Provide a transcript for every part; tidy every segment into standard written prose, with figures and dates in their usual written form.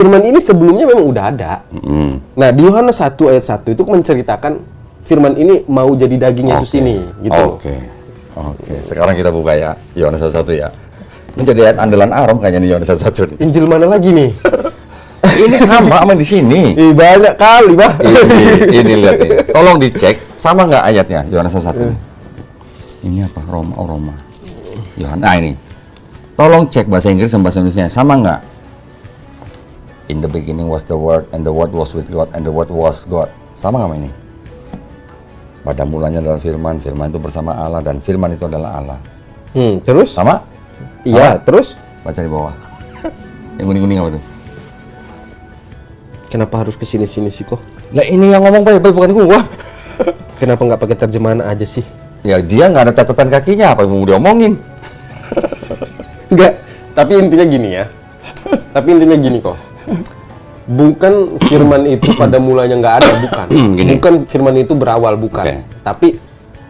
firman ini sebelumnya memang udah ada. Nah, di Yohanes 1 ayat 1 itu menceritakan firman ini mau jadi daging Yesus ini, gitu. Oke. Sekarang kita buka ya, Yohanes 1 ya. Ini jadi ayat andalan Arom kayaknya nih Yohanes 1 nih. Injil mana lagi nih? Ini sama di sini. Banyak kali, Bah. Ini lihat nih. Tolong dicek sama nggak ayatnya Yohanes 1 nih. Ini apa? Roma. Yohanes. Nah ini. Tolong cek bahasa Inggris dan bahasa Indonesia sama nggak? In the beginning was the Word, and the Word was with God, and the Word was God. Sama nggak sama ini? Pada mulanya adalah firman, firman itu bersama Allah, dan firman itu adalah Allah. Terus? Sama? Iya, terus? Baca di bawah. Yang kuning-kuning apa tuh? Kenapa harus kesini-sini sih kok? Ya ini yang ngomong Bible bukan gua. Kenapa nggak pakai terjemahan aja sih? Ya dia nggak ada catatan kakinya, apa yang mau diomongin? Enggak, tapi intinya gini ya. Kok. Bukan firman itu pada mulanya nggak ada, bukan. Bukan firman itu berawal, bukan. Okay. Tapi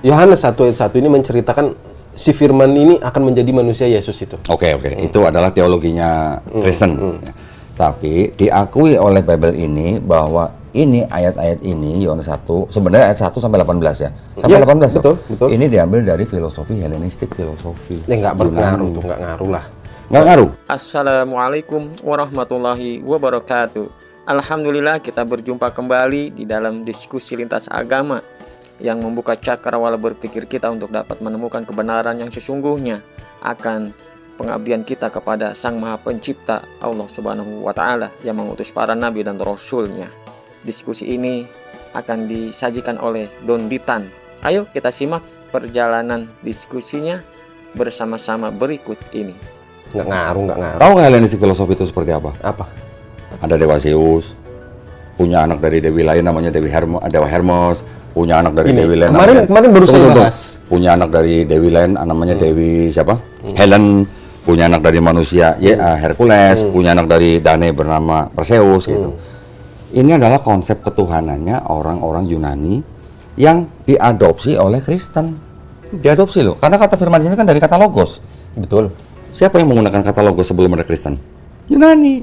Yohanes 1 ayat 1 ini menceritakan si firman ini akan menjadi manusia Yesus itu. Oke. Itu adalah teologinya Kristen. Ya. Tapi diakui oleh Bible ini bahwa ini ayat-ayat ini Yohanes 1 sebenarnya ayat 1 sampai 18 ya. Sampai 18 betul. Ini diambil dari filosofi Helenistik filosofi. Nggak berpengaruh tuh, nggak ngaruh lah. Nggak ngaruh. Assalamualaikum warahmatullahi wabarakatuh. Alhamdulillah kita berjumpa kembali di dalam diskusi lintas agama yang membuka cakrawala berpikir kita untuk dapat menemukan kebenaran yang sesungguhnya akan pengabdian kita kepada Sang Maha Pencipta Allah Subhanahu wa Ta'ala yang mengutus para nabi dan rasulnya. Diskusi ini akan disajikan oleh Don Ditan. Ayo kita simak perjalanan diskusinya bersama-sama berikut ini. Nggak ngaruh. Tahu nggak Helenistik filosofi itu seperti apa? Apa? Ada dewa Zeus, punya anak dari dewi lain namanya Dewa Hermes, punya anak dari dewi lain kemarin baru saya bahas. Punya anak dari dewi lain namanya Dewi siapa? Helen, punya anak dari manusia Hercules, punya anak dari Danae bernama Perseus gitu. Ini adalah konsep ketuhanannya orang-orang Yunani yang diadopsi oleh Kristen. Diadopsi loh, karena kata firman ini kan dari kata logos. Betul. Siapa yang menggunakan kata logos sebelum ada Kristen? Yunani.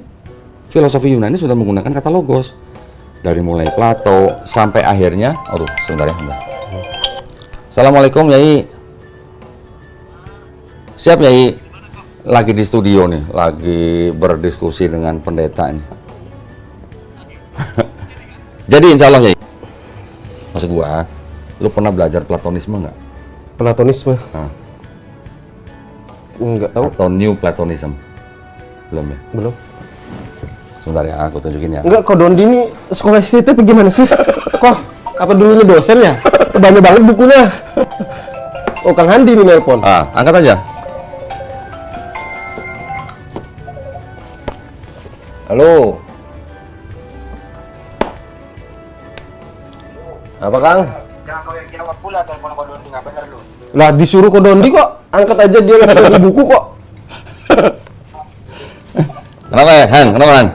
Filosofi Yunani sudah menggunakan kata logos. Dari mulai Plato sampai akhirnya, sebentar. Assalamualaikum Yai. Siap Yai. Lagi di studio nih, lagi berdiskusi dengan pendeta ini. Jadi insya Allah Yai. Maksud gua, lu pernah belajar Platonisme nggak? Platonisme? Nggak tahu. Atau New Platonism? Belum ya? Belum. Sebentar ya, aku tunjukin ya. Enggak, kok Dondi ini sekolah STT apa gimana sih? Kok apa dulunya dosen ya? Banyak banget bukunya. Oh, Kang Handi nih nelpon. Angkat aja. Halo. Apa Kang? Jangan kau yang jawab pula telepon kau Dondi, nggak benar lu. Lah disuruh ke Dondi kok, angkat aja dia lagi cari buku kok. Kenapa ya, Han? Kenapa Han?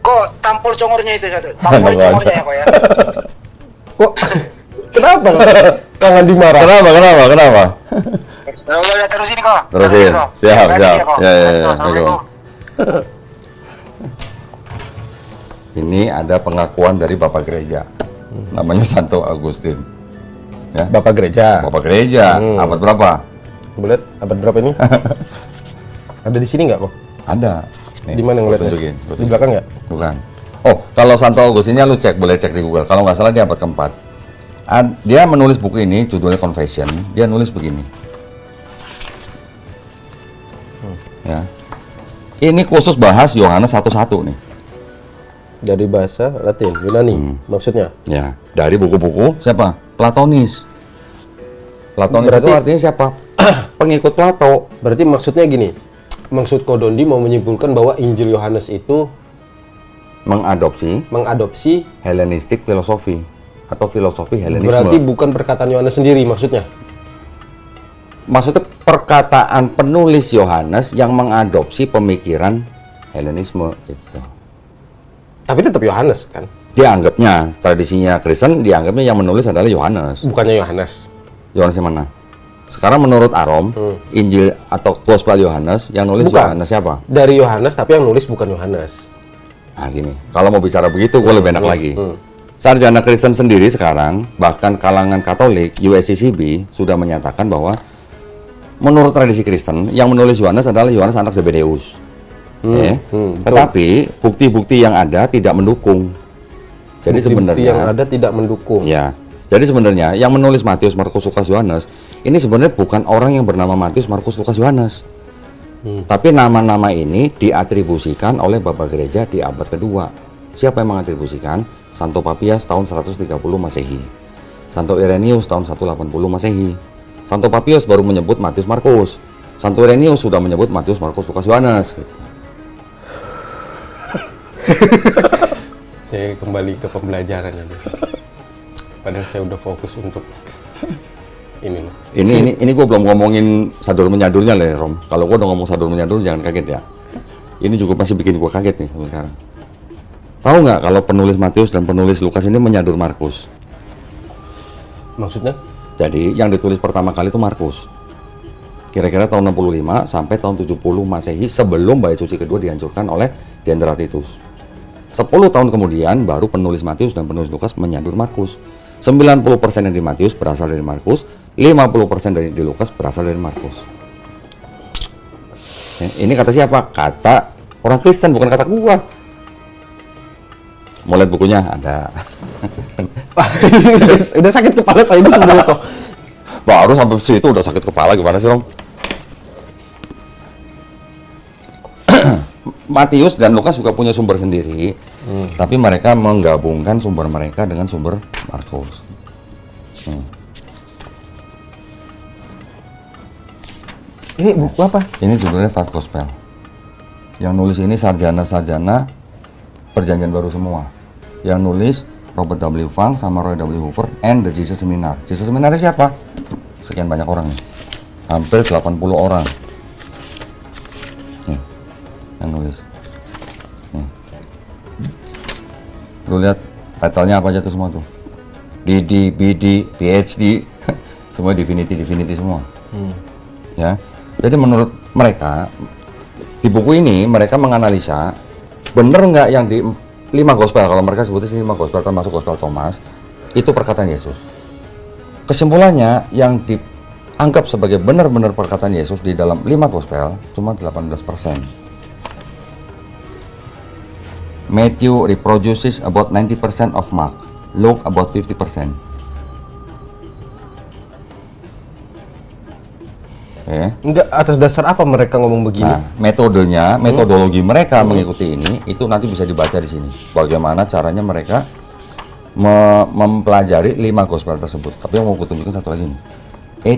Kok tampol congornya itu satu? Tampol congornya ya kok ya. Kok? Kenapa? Kang Handi marah. Kenapa? Udah terusin kok. Terusin. Siap. Ya. Assalamualaikum. Ini ada pengakuan dari Bapak Gereja. Namanya Santo Agustin. Ya. Bapak gereja. Abad berapa? Boleh abad berapa ini? Ada di sini nggak kok? Ada. Nih, Di mana ngeliatnya? tunjukin. Di belakang nggak? Bukan. Oh, kalau Santo Agustinnya lu boleh cek di Google. Kalau nggak salah dia abad keempat. Dia menulis buku ini, judulnya Confession. Dia nulis begini. Ya. Ini khusus bahas Yohanes 1:1 nih. Dari bahasa Latin, Yunani maksudnya. Ya, dari buku-buku siapa? Platonis. Platonis Berarti- itu artinya siapa? Pengikut Plato. Berarti maksudnya gini. Maksud Kodondi mau menyimpulkan bahwa Injil Yohanes itu mengadopsi Helenistik filosofi atau filosofi Helenisme. berarti bukan perkataan Yohanes sendiri maksudnya. Maksudnya perkataan penulis Yohanes yang mengadopsi pemikiran Helenisme itu. Tapi tetap Yohanes kan? Dianggapnya tradisinya Kristen dianggapnya yang menulis adalah Yohanes. Bukannya Yohanes. Yohanes yang mana? Sekarang menurut Arom, Injil atau Gospel Yohanes yang nulis Bukan. Yohanes siapa? Dari Yohanes, tapi yang nulis bukan Yohanes. Nah gini, kalau mau bicara begitu, gue lebih enak lagi. Sarjana Kristen sendiri sekarang, bahkan kalangan Katolik, USCCB, sudah menyatakan bahwa menurut tradisi Kristen, yang menulis Yohanes adalah Yohanes anak Zebedeus. Tetapi, bukti-bukti yang ada tidak mendukung. Jadi Bukti-bukti sebenarnya yang ada tidak mendukung. ya. Jadi sebenarnya yang menulis Matius, Markus, Lukas, Yohanes ini sebenarnya bukan orang yang bernama Matius, Markus, Lukas, Yohanes. Tapi nama-nama ini diatribusikan oleh Bapak Gereja di abad kedua. Siapa yang mengatribusikan? Santo Papias tahun 130 Masehi. Santo Irenaeus tahun 180 Masehi. Santo Papias baru menyebut Matius, Markus. Santo Irenaeus sudah menyebut Matius, Markus, Lukas, Yohanes. Gitu. Saya kembali ke pembelajaran ini. Padahal saya udah fokus untuk ini loh. Ini gue belum ngomongin sadur menyadurnya lah, Rom. Kalau gue udah ngomong sadur menyadur jangan kaget ya. Ini juga masih bikin gue kaget nih sampai sekarang. Tahu nggak kalau penulis Matius dan penulis Lukas ini menyadur Markus? Maksudnya? Jadi yang ditulis pertama kali itu Markus. Kira-kira tahun 65 sampai tahun 70 Masehi sebelum Bait Suci kedua dihancurkan oleh Jenderal Titus. 10 tahun kemudian baru penulis Matius dan penulis Lukas menyadur Markus. 90% yang di Matius berasal dari Markus, 50% dari di Lukas berasal dari Markus. Ini kata siapa? Kata orang Kristen, bukan kata gua. Mau lihat bukunya? Ada. udah sakit kepala saya dulu kok. Baru sampai situ udah sakit kepala, gimana sih, Rom? Matius dan Lukas juga punya sumber sendiri, tapi mereka menggabungkan sumber mereka dengan sumber Markus. Ini buku apa? Ini judulnya Five Gospel. Yang nulis ini sarjana-sarjana Perjanjian Baru semua. Yang nulis Robert W. Funk sama Roy W. Hoover and the Jesus Seminar. Jesus Seminar siapa? Sekian banyak orang nih. Hampir 80 orang. Nih, yang nulis. Nih. Lu lihat title-nya apa aja tuh semua tuh. DD, BD, PhD, semua divinity semua. Ya. Jadi menurut mereka di buku ini mereka menganalisa bener nggak yang di 5 gospel, kalau mereka sebutnya 5 gospel termasuk gospel Thomas, itu perkataan Yesus. Kesimpulannya yang dianggap sebagai benar-benar perkataan Yesus di dalam 5 gospel cuma 18%. Matthew reproduces about 90% of Mark, Luke about 50%. Enggak, atas dasar apa mereka ngomong begini? Nah, metodologi mereka mengikuti ini itu nanti bisa dibaca di sini. Bagaimana caranya mereka mempelajari 5 gospel tersebut. Tapi yang mau aku tunjukkan satu lagi nih.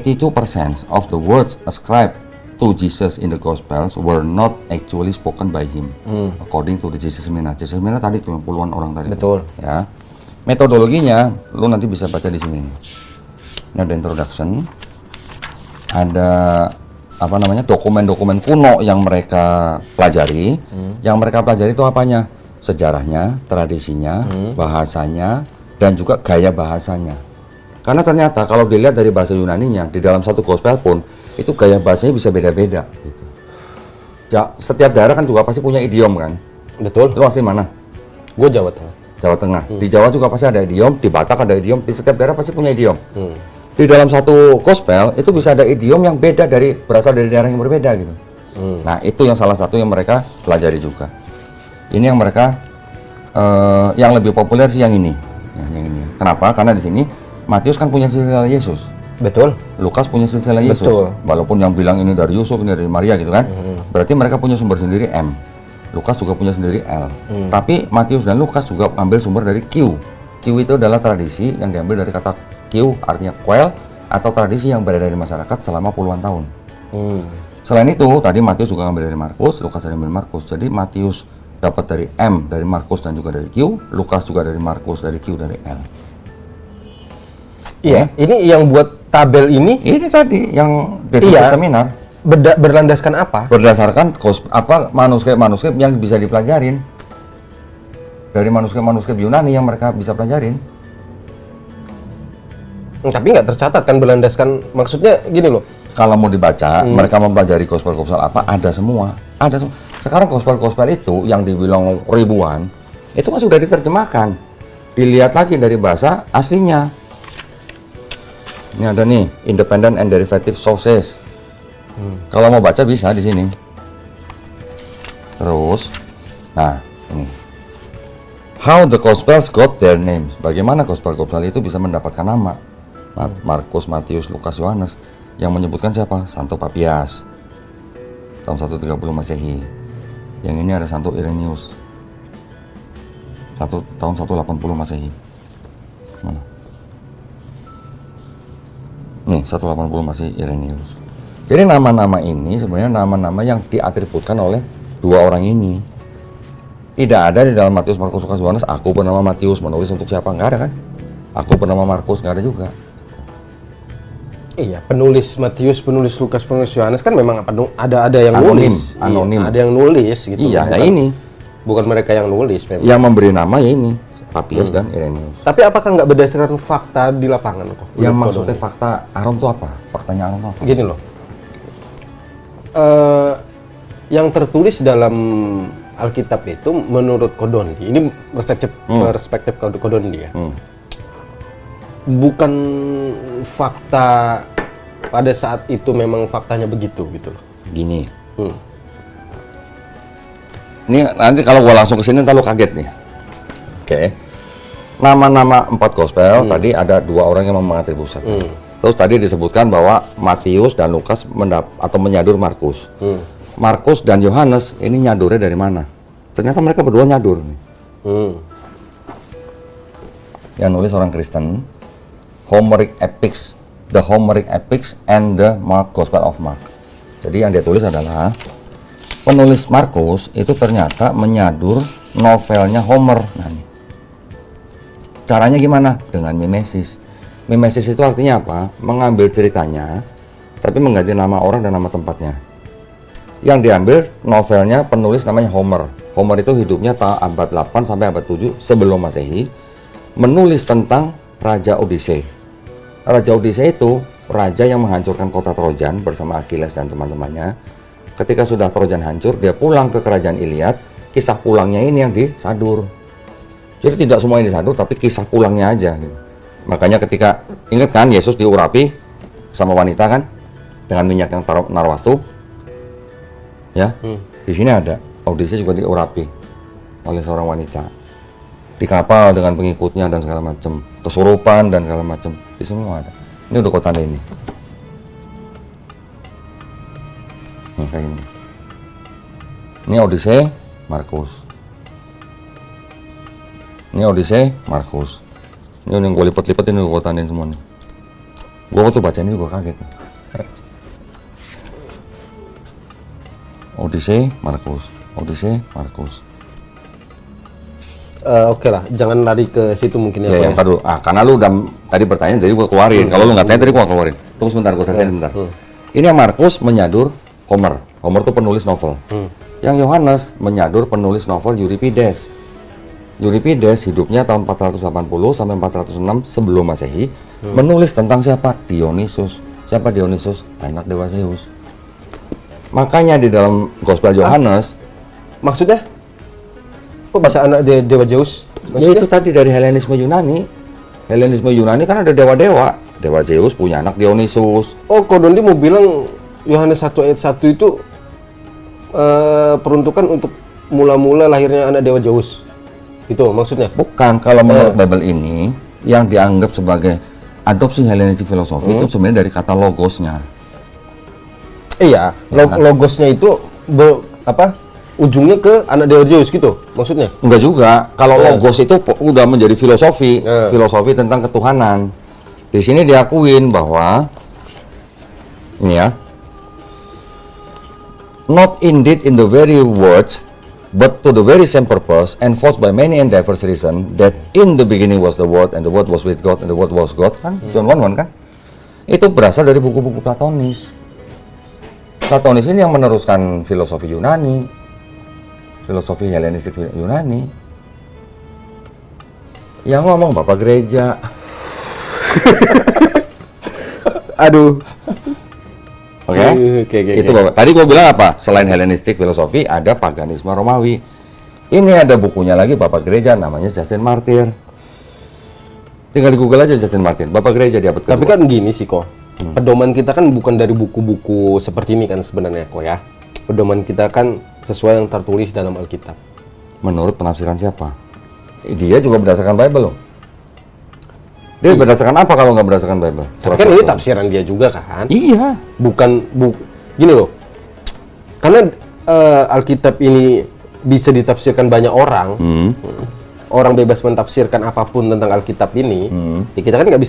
82% of the words ascribed to Jesus in the gospels were not actually spoken by him, according to the Jesus Seminar. Jesus Seminar tadi tuh yang puluhan orang tadi. Betul. Ya. Metodologinya lu nanti bisa baca di sini nih. Ini ada introduction. Ada apa namanya, dokumen-dokumen kuno yang mereka pelajari. Yang mereka pelajari itu apanya? Sejarahnya, tradisinya, bahasanya, dan juga gaya bahasanya. Karena ternyata kalau dilihat dari bahasa Yunaninya, di dalam satu gospel pun itu gaya bahasanya bisa beda-beda. Gitu. Setiap daerah kan juga pasti punya idiom kan. Betul. Itu asli mana? Gue Jawa Tengah. Jawa Tengah. Di Jawa juga pasti ada idiom, di Batak ada idiom, di setiap daerah pasti punya idiom. Di dalam satu gospel itu bisa ada idiom yang beda berasal dari daerah yang berbeda gitu. Nah itu yang salah satu yang mereka pelajari juga. Ini yang mereka yang lebih populer sih yang ini. Ya, yang ini. Kenapa? Karena di sini Matius kan punya silsilah Yesus. Betul. Lukas punya silsilah Yesus. Betul. Walaupun yang bilang ini dari Yusuf, ini dari Maria gitu kan. Berarti mereka punya sumber sendiri M. Lukas juga punya sendiri L. Tapi Matius dan Lukas juga ambil sumber dari Q. Q itu adalah tradisi yang diambil dari kata Q, artinya quell, atau tradisi yang beredar di masyarakat selama puluhan tahun. Selain itu, tadi Matius juga ngambil dari Markus, Lukas dari Markus. Jadi Matius dapat dari M, dari Markus dan juga dari Q, Lukas juga dari Markus, dari Q, dari L. Iya, ini yang buat tabel ini. Ini tadi yang dari seminar. Berlandaskan apa? Berdasarkan manuskrip yang bisa dipelajarin dari manuskrip Yunani yang mereka bisa pelajarin. Tapi nggak tercatat kan berlandaskan, maksudnya gini loh. Kalau mau dibaca, mereka mempelajari gospel-gospel apa, ada semua. Ada semua. Sekarang gospel-gospel itu yang dibilang ribuan, itu kan sudah diterjemahkan. Dilihat lagi dari bahasa aslinya. Ini ada nih, independent and derivative sources. Kalau mau baca bisa di sini. Terus, nah ini. How the Gospels got their names. Bagaimana gospel-gospel itu bisa mendapatkan nama? Markus, Matius, Lukas, Yohanes. Yang menyebutkan siapa? Santo Papias. Tahun 130 Masehi. Yang ini ada Santo Irenaeus. Tahun 180 Masehi. Mana? Nih, 180 Masehi Irenaeus. Jadi nama-nama ini sebenarnya nama-nama yang diatributkan oleh dua orang ini. Tidak ada di dalam Matius, Markus, Lukas, Yohanes, aku bernama Matius menulis untuk siapa? Nggak ada kan? Aku bernama Markus, nggak ada juga. Iya, penulis Matius, penulis Lukas, penulis Yohanes kan memang ada yang Anonim, nulis. anonim. Iya, ada yang nulis gitu. Iya, Bukan- ya ini. Bukan mereka yang nulis memang. Yang memberi nama ya ini, Papias dan Irenaeus. Tapi apakah nggak berdasarkan fakta di lapangan kok? Yang menurut maksudnya Kodoni? fakta Arom itu apa? Faktanya Arom itu apa? Gini loh. Yang tertulis dalam Alkitab itu menurut Kodoni, ini perspektif Kodoni ya. Bukan fakta pada saat itu memang faktanya begitu gitu loh. Gini. Ini nanti kalau gua langsung ke sini ntar lu kaget nih. Oke. Nama-nama 4 gospel tadi ada 2 orang yang mengatribusikan. Terus tadi disebutkan bahwa Matius dan Lukas atau menyadur Markus. Markus dan Yohanes ini nyadurnya dari mana? Ternyata mereka berdua nyadur nih. Yang nulis orang Kristen, Homeric Epics, the Homeric Epics and the Gospel of Mark. Jadi yang dia tulis adalah penulis Markus itu ternyata menyadur novelnya Homer. Nah, nih. Caranya gimana? Dengan mimesis. Mimesis itu artinya apa? Mengambil ceritanya, tapi mengganti nama orang dan nama tempatnya. Yang diambil novelnya penulis namanya Homer. Homer itu hidupnya abad 8 sampai abad 7 sebelum Masehi, menulis tentang Raja Odyssey. Raja Odyssey itu raja yang menghancurkan kota Trojan bersama Achilles dan teman-temannya. Ketika sudah Trojan hancur, dia pulang ke kerajaan Iliad. Kisah pulangnya ini yang disadur. Jadi tidak semua yang disadur, tapi kisah pulangnya aja. Gitu. Makanya ketika, ingat kan Yesus diurapi sama wanita kan? Dengan minyak yang narwastu. Ya, di sini ada. Odyssey juga diurapi oleh seorang wanita. Di kapal dengan pengikutnya dan segala macam. Kesurupan dan segala macam. Di semua ada. Ini udah kota ini. Nih kayak gini. Ini Odyssey, Markus. Ini Odyssey, Markus. Ini yang gue lipat-lipat ini gue tandain semua nih. Gue waktu baca ini juga kaget. Odyssey, Markus. Odyssey, Markus. Oke lah, jangan lari ke situ mungkin ya. Ya, yang tadi, karena lu udah tadi bertanya, jadi gue keluarin. Kalau lu nggak tanya, tadi gue keluarin. Tunggu sebentar, gue selesaiin sebentar. Ini yang Markus menyadur Homer. Homer itu penulis novel. Yang Yohanes menyadur penulis novel Euripides. Euripides hidupnya tahun 480 sampai 406 sebelum Masehi. Menulis tentang siapa? Dionysus. Siapa Dionysus? Anak dewa Zeus. Makanya di dalam Gospel Yohanes, Maksudnya? Kok bisa anak dewa Zeus? ya itu tadi dari Helenisme Yunani. Helenisme Yunani kan ada dewa-dewa. Dewa Zeus punya anak Dionysus. Oh, Kodoni mau bilang Yohanes 1 ayat 1 itu peruntukan untuk mula-mula lahirnya anak dewa Zeus. Itu maksudnya? Bukan, kalau menurut Bible ini yang dianggap sebagai adopsi Hellenistic filosofi itu sebenarnya dari kata logosnya. Iya, logosnya itu ujungnya ke anak dewa Zeus gitu maksudnya? Enggak juga. Kalau logos itu udah menjadi filosofi, Iya. filosofi tentang ketuhanan. Di sini diakuin bahwa ini ya, not indeed in the very words, but to the very same purpose, and forced by many and diverse reason, that in the beginning was the Word, and the Word was with God, and the Word was God, kan? John 1:1 kan? Itu berasal dari buku-buku Platonis. Platonis ini yang meneruskan filosofi Yunani, filosofi Helenistik Yunani. Yang ngomong Bapak Gereja. Aduh. Oke? Oke. Itu Bapak. Tadi gua bilang apa? Selain Helenistik filosofi, ada paganisme Romawi. Ini ada bukunya lagi Bapak Gereja, namanya Justin Martyr. Tinggal di Google aja Justin Martyr, Bapak Gereja di abad kedua. Tapi kan gini sih kok. Pedoman kita kan bukan dari buku-buku seperti ini kan sebenarnya kok ya. Pedoman kita kan sesuai yang tertulis dalam Alkitab. Menurut penafsiran siapa? Dia juga berdasarkan Bible loh. Dia berdasarkan apa kalau nggak berdasarkan Bible? Tapi kan ini tafsiran dia juga kan. Iya. Gini loh. Karena Alkitab ini bisa ditafsirkan banyak orang. Orang bebas mentafsirkan apapun tentang Alkitab ini. Ya kita kan nggak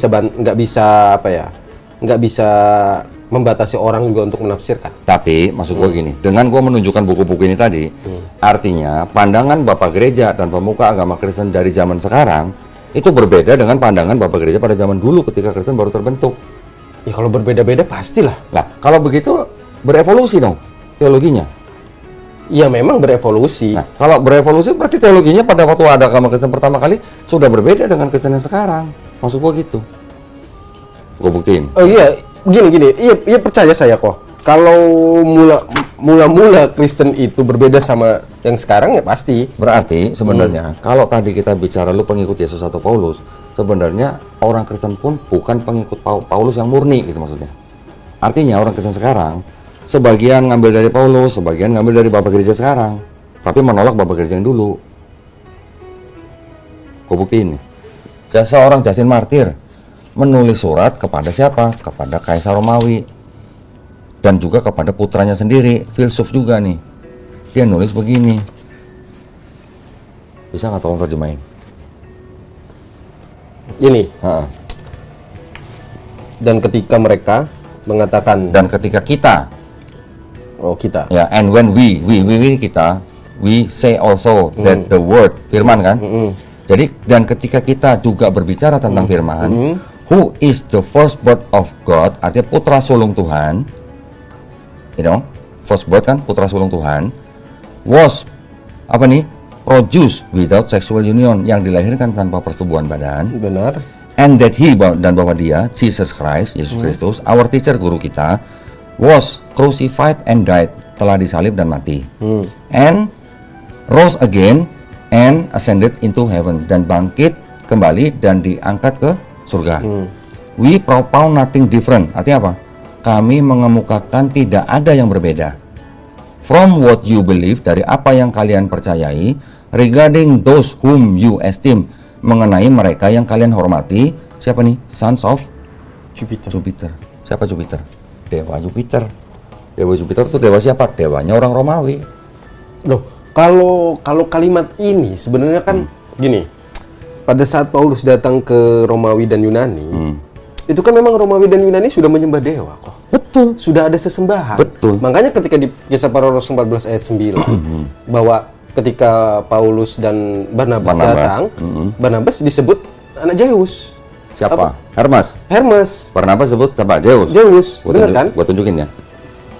bisa membatasi orang juga untuk menafsirkan. Tapi maksud gua gini, dengan gua menunjukkan buku-buku ini tadi, artinya pandangan Bapak Gereja dan pemuka agama Kristen dari zaman sekarang itu berbeda dengan pandangan Bapak Gereja pada zaman dulu ketika Kristen baru terbentuk. Ya kalau berbeda-beda pastilah. Nah, kalau begitu berevolusi dong teologinya. Ya memang berevolusi. Nah, kalau berevolusi berarti teologinya pada waktu ada agama Kristen pertama kali sudah berbeda dengan Kristen yang sekarang. Maksud gua gitu. Gua buktiin. Oh iya, gini. Iya percaya saya kok. Kalau mula Kristen itu berbeda sama yang sekarang ya pasti. Berarti sebenarnya kalau tadi kita bicara lu pengikut Yesus atau Paulus, sebenarnya orang Kristen pun bukan pengikut Paulus yang murni gitu maksudnya. Artinya orang Kristen sekarang sebagian ngambil dari Paulus, sebagian ngambil dari Bapak Gereja sekarang, tapi menolak Bapak Gereja yang dulu. Gua buktiin nih. Seorang Justin Martyr menulis surat kepada siapa? Kepada Kaisar Romawi. Dan juga kepada putranya sendiri, filsuf juga nih. Dia nulis begini. Bisa nggak tolong terjemahin? Ini. Ha-ha. Dan ketika mereka mengatakan, Dan ketika kita, kita. ya, and when we kita, we say also that the word, firman kan? Jadi, dan ketika kita juga berbicara tentang firman, who is the firstborn of God, artinya putra sulung Tuhan, firstborn kan putra sulung Tuhan, was produce without sexual union, yang dilahirkan tanpa persetubuhan badan, Benar. and that he, dan bahwa dia, Jesus Christ, Yesus Kristus, our teacher, guru kita, was crucified and died, telah disalib dan mati, and rose again and ascended into heaven, dan bangkit kembali dan diangkat ke surga. We propound nothing different, artinya apa? Kami mengemukakan tidak ada yang berbeda from what you believe, dari apa yang kalian percayai, regarding those whom you esteem, mengenai mereka yang kalian hormati. Siapa nih? Sons of Jupiter. Siapa Jupiter? Dewa Jupiter. Dewa Jupiter itu dewa siapa? Dewanya orang Romawi. Loh, kalau kalimat ini sebenarnya kan gini. Pada saat Paulus datang ke Romawi dan Yunani, itu kan memang Romawi dan Yunani sudah menyembah dewa kok. Betul. Sudah ada sesembahan. Betul. Makanya ketika di Kisah Para Rasul 14 ayat 9 bahwa ketika Paulus dan Barnabas datang, Barnabas disebut anak Zeus. Siapa? Hermes. Barnabas sebut siapa? Zeus. Benar kan? Gua tunjukin ya.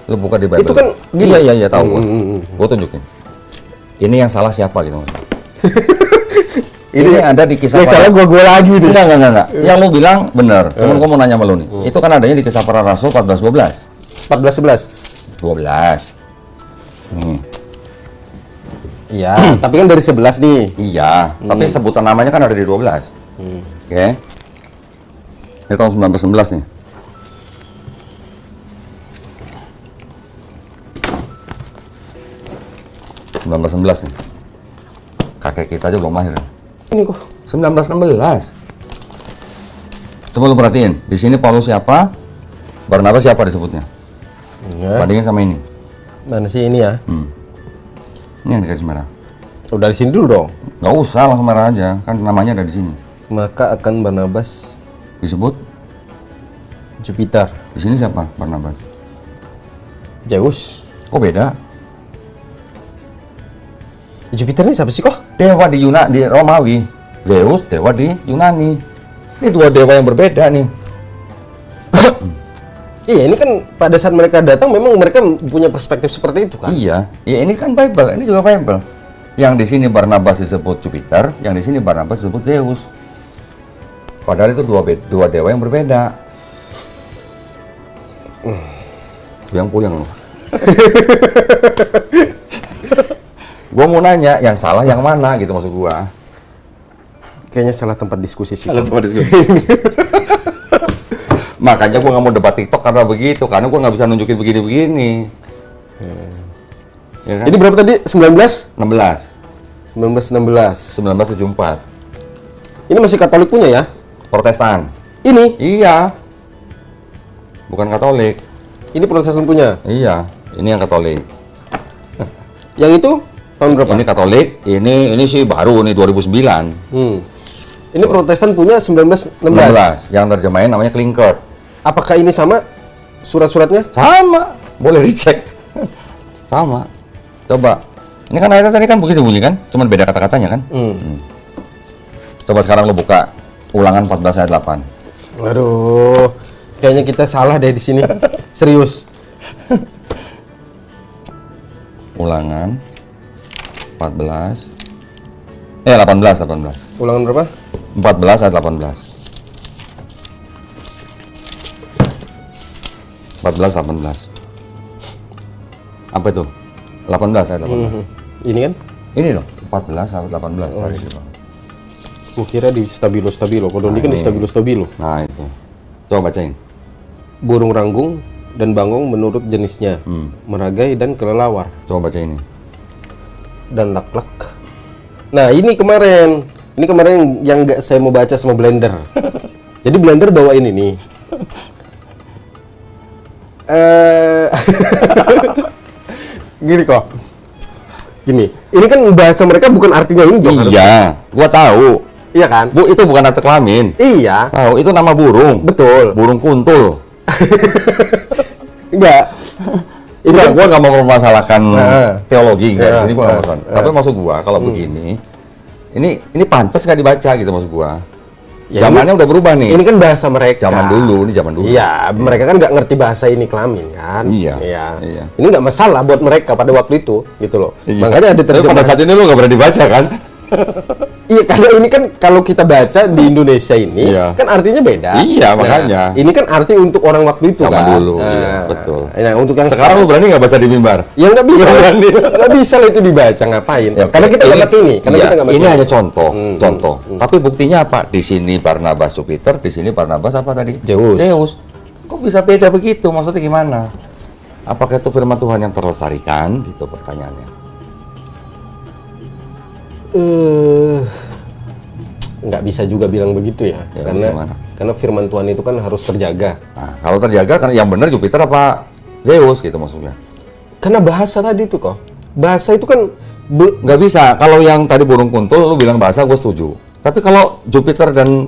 Lu buka di Bible. Itu kan gini. Iya tahu gua. Gua tunjukin. Ini yang salah siapa gitu. Ini ada di Kisah Yang salah gua lagi nih. Enggak. Yang lu bilang benar. Cuman gua mau nanya sama lu nih. Itu kan adanya di Kisah Para Rasul 14:12. 14:11. 12. Nih. Iya, tapi kan dari 11 nih. Iya, tapi sebutan namanya kan ada di 12. Oke. Ini tahun 1911 nih. nih. Kakek kita aja belum lahir. Ini kok 1916. Coba lu perhatiin, di sini Paulus siapa? Barnabas siapa disebutnya? ya. Bandingin sama ini. Mana sih ini ya? Ini yang dikasih merah. Oh, dari sini dulu dong. Nggak usah langsung merah aja, kan namanya ada di sini. Maka akan Barnabas Disebut Jupiter. di sini siapa? Barnabas. Zeus. Kok beda? Jupiter ini siapa sih kok? Dewa di di Romawi, Zeus dewa di Yunani. Ini dua dewa yang berbeda nih. Iya, ini kan pada saat mereka datang memang mereka punya perspektif seperti itu kan? Iya, ya ini kan Bible, ini juga Bible. Yang di sini Barnabas disebut Jupiter, yang di sini Barnabas disebut Zeus. Padahal itu dua dewa yang berbeda. Puyang-puyang loh. Gua mau nanya, yang salah yang mana gitu maksud gua. Kayaknya salah tempat diskusi sih. Makanya gua nggak mau debat TikTok karena begitu, karena gua nggak bisa nunjukin begini-begini. Ya kan? Ini berapa tadi? 19? 16, 1916. 1974. Ini masih Katolik punya ya? Protestan. Ini? Iya. Bukan Katolik. Ini Protestan punya. Iya, ini yang Katolik. Yang itu tahun berapa? Ini Katolik, ini sih baru nih 2009. Ini Protestan punya 1916. 16. Yang terjemahin namanya Klinker. Apakah ini sama surat-suratnya? Sama, boleh dicek. Sama. Coba. Ini kan ayatnya tadi kan begitu bunyi kan? Cuman beda kata-katanya kan? Coba sekarang lo buka Ulangan 14 ayat 8. Waduh, kayaknya kita salah deh di sini. Serius. Ulangan 14. 18. Ulangan berapa? 14 ayat 18. 14 18. Apa itu? 18 ayat 18. Ini kan? Ini loh, 14 ayat 18 tadi gitu. Gua kira di stabilo. Kalau ini kan di stabilo. Nah, itu. Coba bacain. Burung ranggung dan bangong menurut jenisnya, meragai dan kelelawar, Coba baca ini. dan laklak. Nah, ini kemarin yang nggak saya mau baca sama Blender. Jadi Blender bawain ini. Gini kok. Gini, ini kan bahasa mereka bukan artinya ini dong. harusnya. Iya, gua tahu. Iya kan? Bu, itu bukan akte kelamin. Iya, Tahu, itu nama burung. betul. Burung kuntul. Enggak. Enggak, gua nggak mau memmasalahkan teologi enggak. Di sini gua nggak masalah. Tapi maksud gua kalau begini, ini pantas nggak dibaca gitu maksud gua. Ya, Zamannya udah berubah nih. Ini kan bahasa mereka. Zaman dulu, ini zaman dulu. Iya, mereka kan nggak ngerti bahasa ini kelamin kan. Iya. Iya. Ini nggak masalah buat mereka pada waktu itu, gitu loh. Iya. Makanya ada Tapi pada terjemahan. saat ini lu nggak berani baca kan? Iya, karena ini kan kalau kita baca di Indonesia ini Iya. kan artinya beda. Iya, makanya. Ini kan arti untuk orang waktu itu Zaman kan. dulu, iya, betul. Nah, untuk yang Sekarang lu berani nggak baca di mimbar? ya nggak bisa, Nggak berani. nggak bisa lah itu dibaca, ngapain? Ya, Karena kita nggak ngerti ini. Karena iya, kita nggak ngerti. ini hanya contoh. Tapi buktinya apa? Di sini Barnabas Jupiter, di sini Barnabas apa tadi? Zeus. Kok bisa beda begitu? Maksudnya gimana? Apakah itu firman Tuhan yang terlestarikan? Gitu pertanyaannya. Nggak bisa juga bilang begitu ya, Ya, bisa mana? karena firman Tuhan itu kan harus terjaga. Nah, kalau terjaga kan yang benar Jupiter apa Zeus gitu maksudnya? Karena bahasa tadi itu kok, bahasa itu kan Nggak bisa. Kalau yang tadi burung kuntul, lu bilang bahasa, gue setuju. Tapi kalau Jupiter dan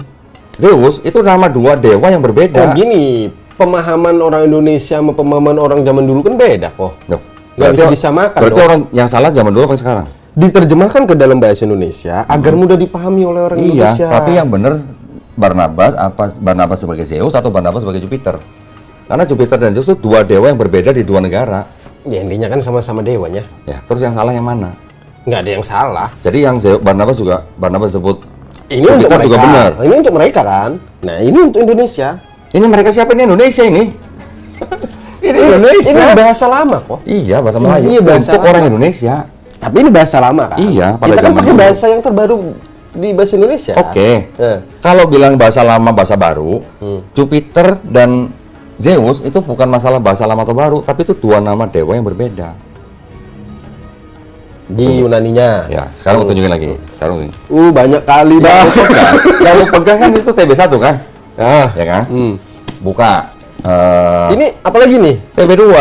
Zeus itu nama dua dewa yang berbeda. gini, pemahaman orang Indonesia sama pemahaman orang zaman dulu kan beda kok. Loh, Nggak bisa disamakan Berarti dong. orang yang salah zaman dulu apa sekarang? Diterjemahkan ke dalam bahasa Indonesia agar mudah dipahami oleh orang Iya, Indonesia. tapi yang benar Barnabas sebagai Zeus atau Barnabas sebagai Jupiter? Karena Jupiter dan Zeus itu dua dewa yang berbeda di dua negara. Ya intinya kan sama-sama dewanya. Ya, terus yang salah yang mana? Nggak ada yang salah. Jadi yang Barnabas sebut Ini untuk Jupiter mereka. juga benar. Ini untuk mereka kan. Nah ini untuk Indonesia. Ini mereka siapa? Ini Indonesia ini. Ini Indonesia. Ini bahasa lama kok. Iya, bahasa Melayu. Iya, bahasa untuk lama. orang Indonesia. Tapi ini bahasa lama kan. Iya, pada kita kan zaman pakai dulu. bahasa yang terbaru di bahasa Indonesia. Oke. Kalau bilang bahasa lama, bahasa baru, Jupiter dan Zeus itu bukan masalah bahasa lama atau baru, tapi itu dua nama dewa yang berbeda. Di Yunaninya. Ya, sekarang aku tunjukin lagi. Sekarang ini. Banyak kali dah. Yang lu pegang kan itu TB1 kan? Ah. Ya kan? Buka. Ini apa lagi nih? TB2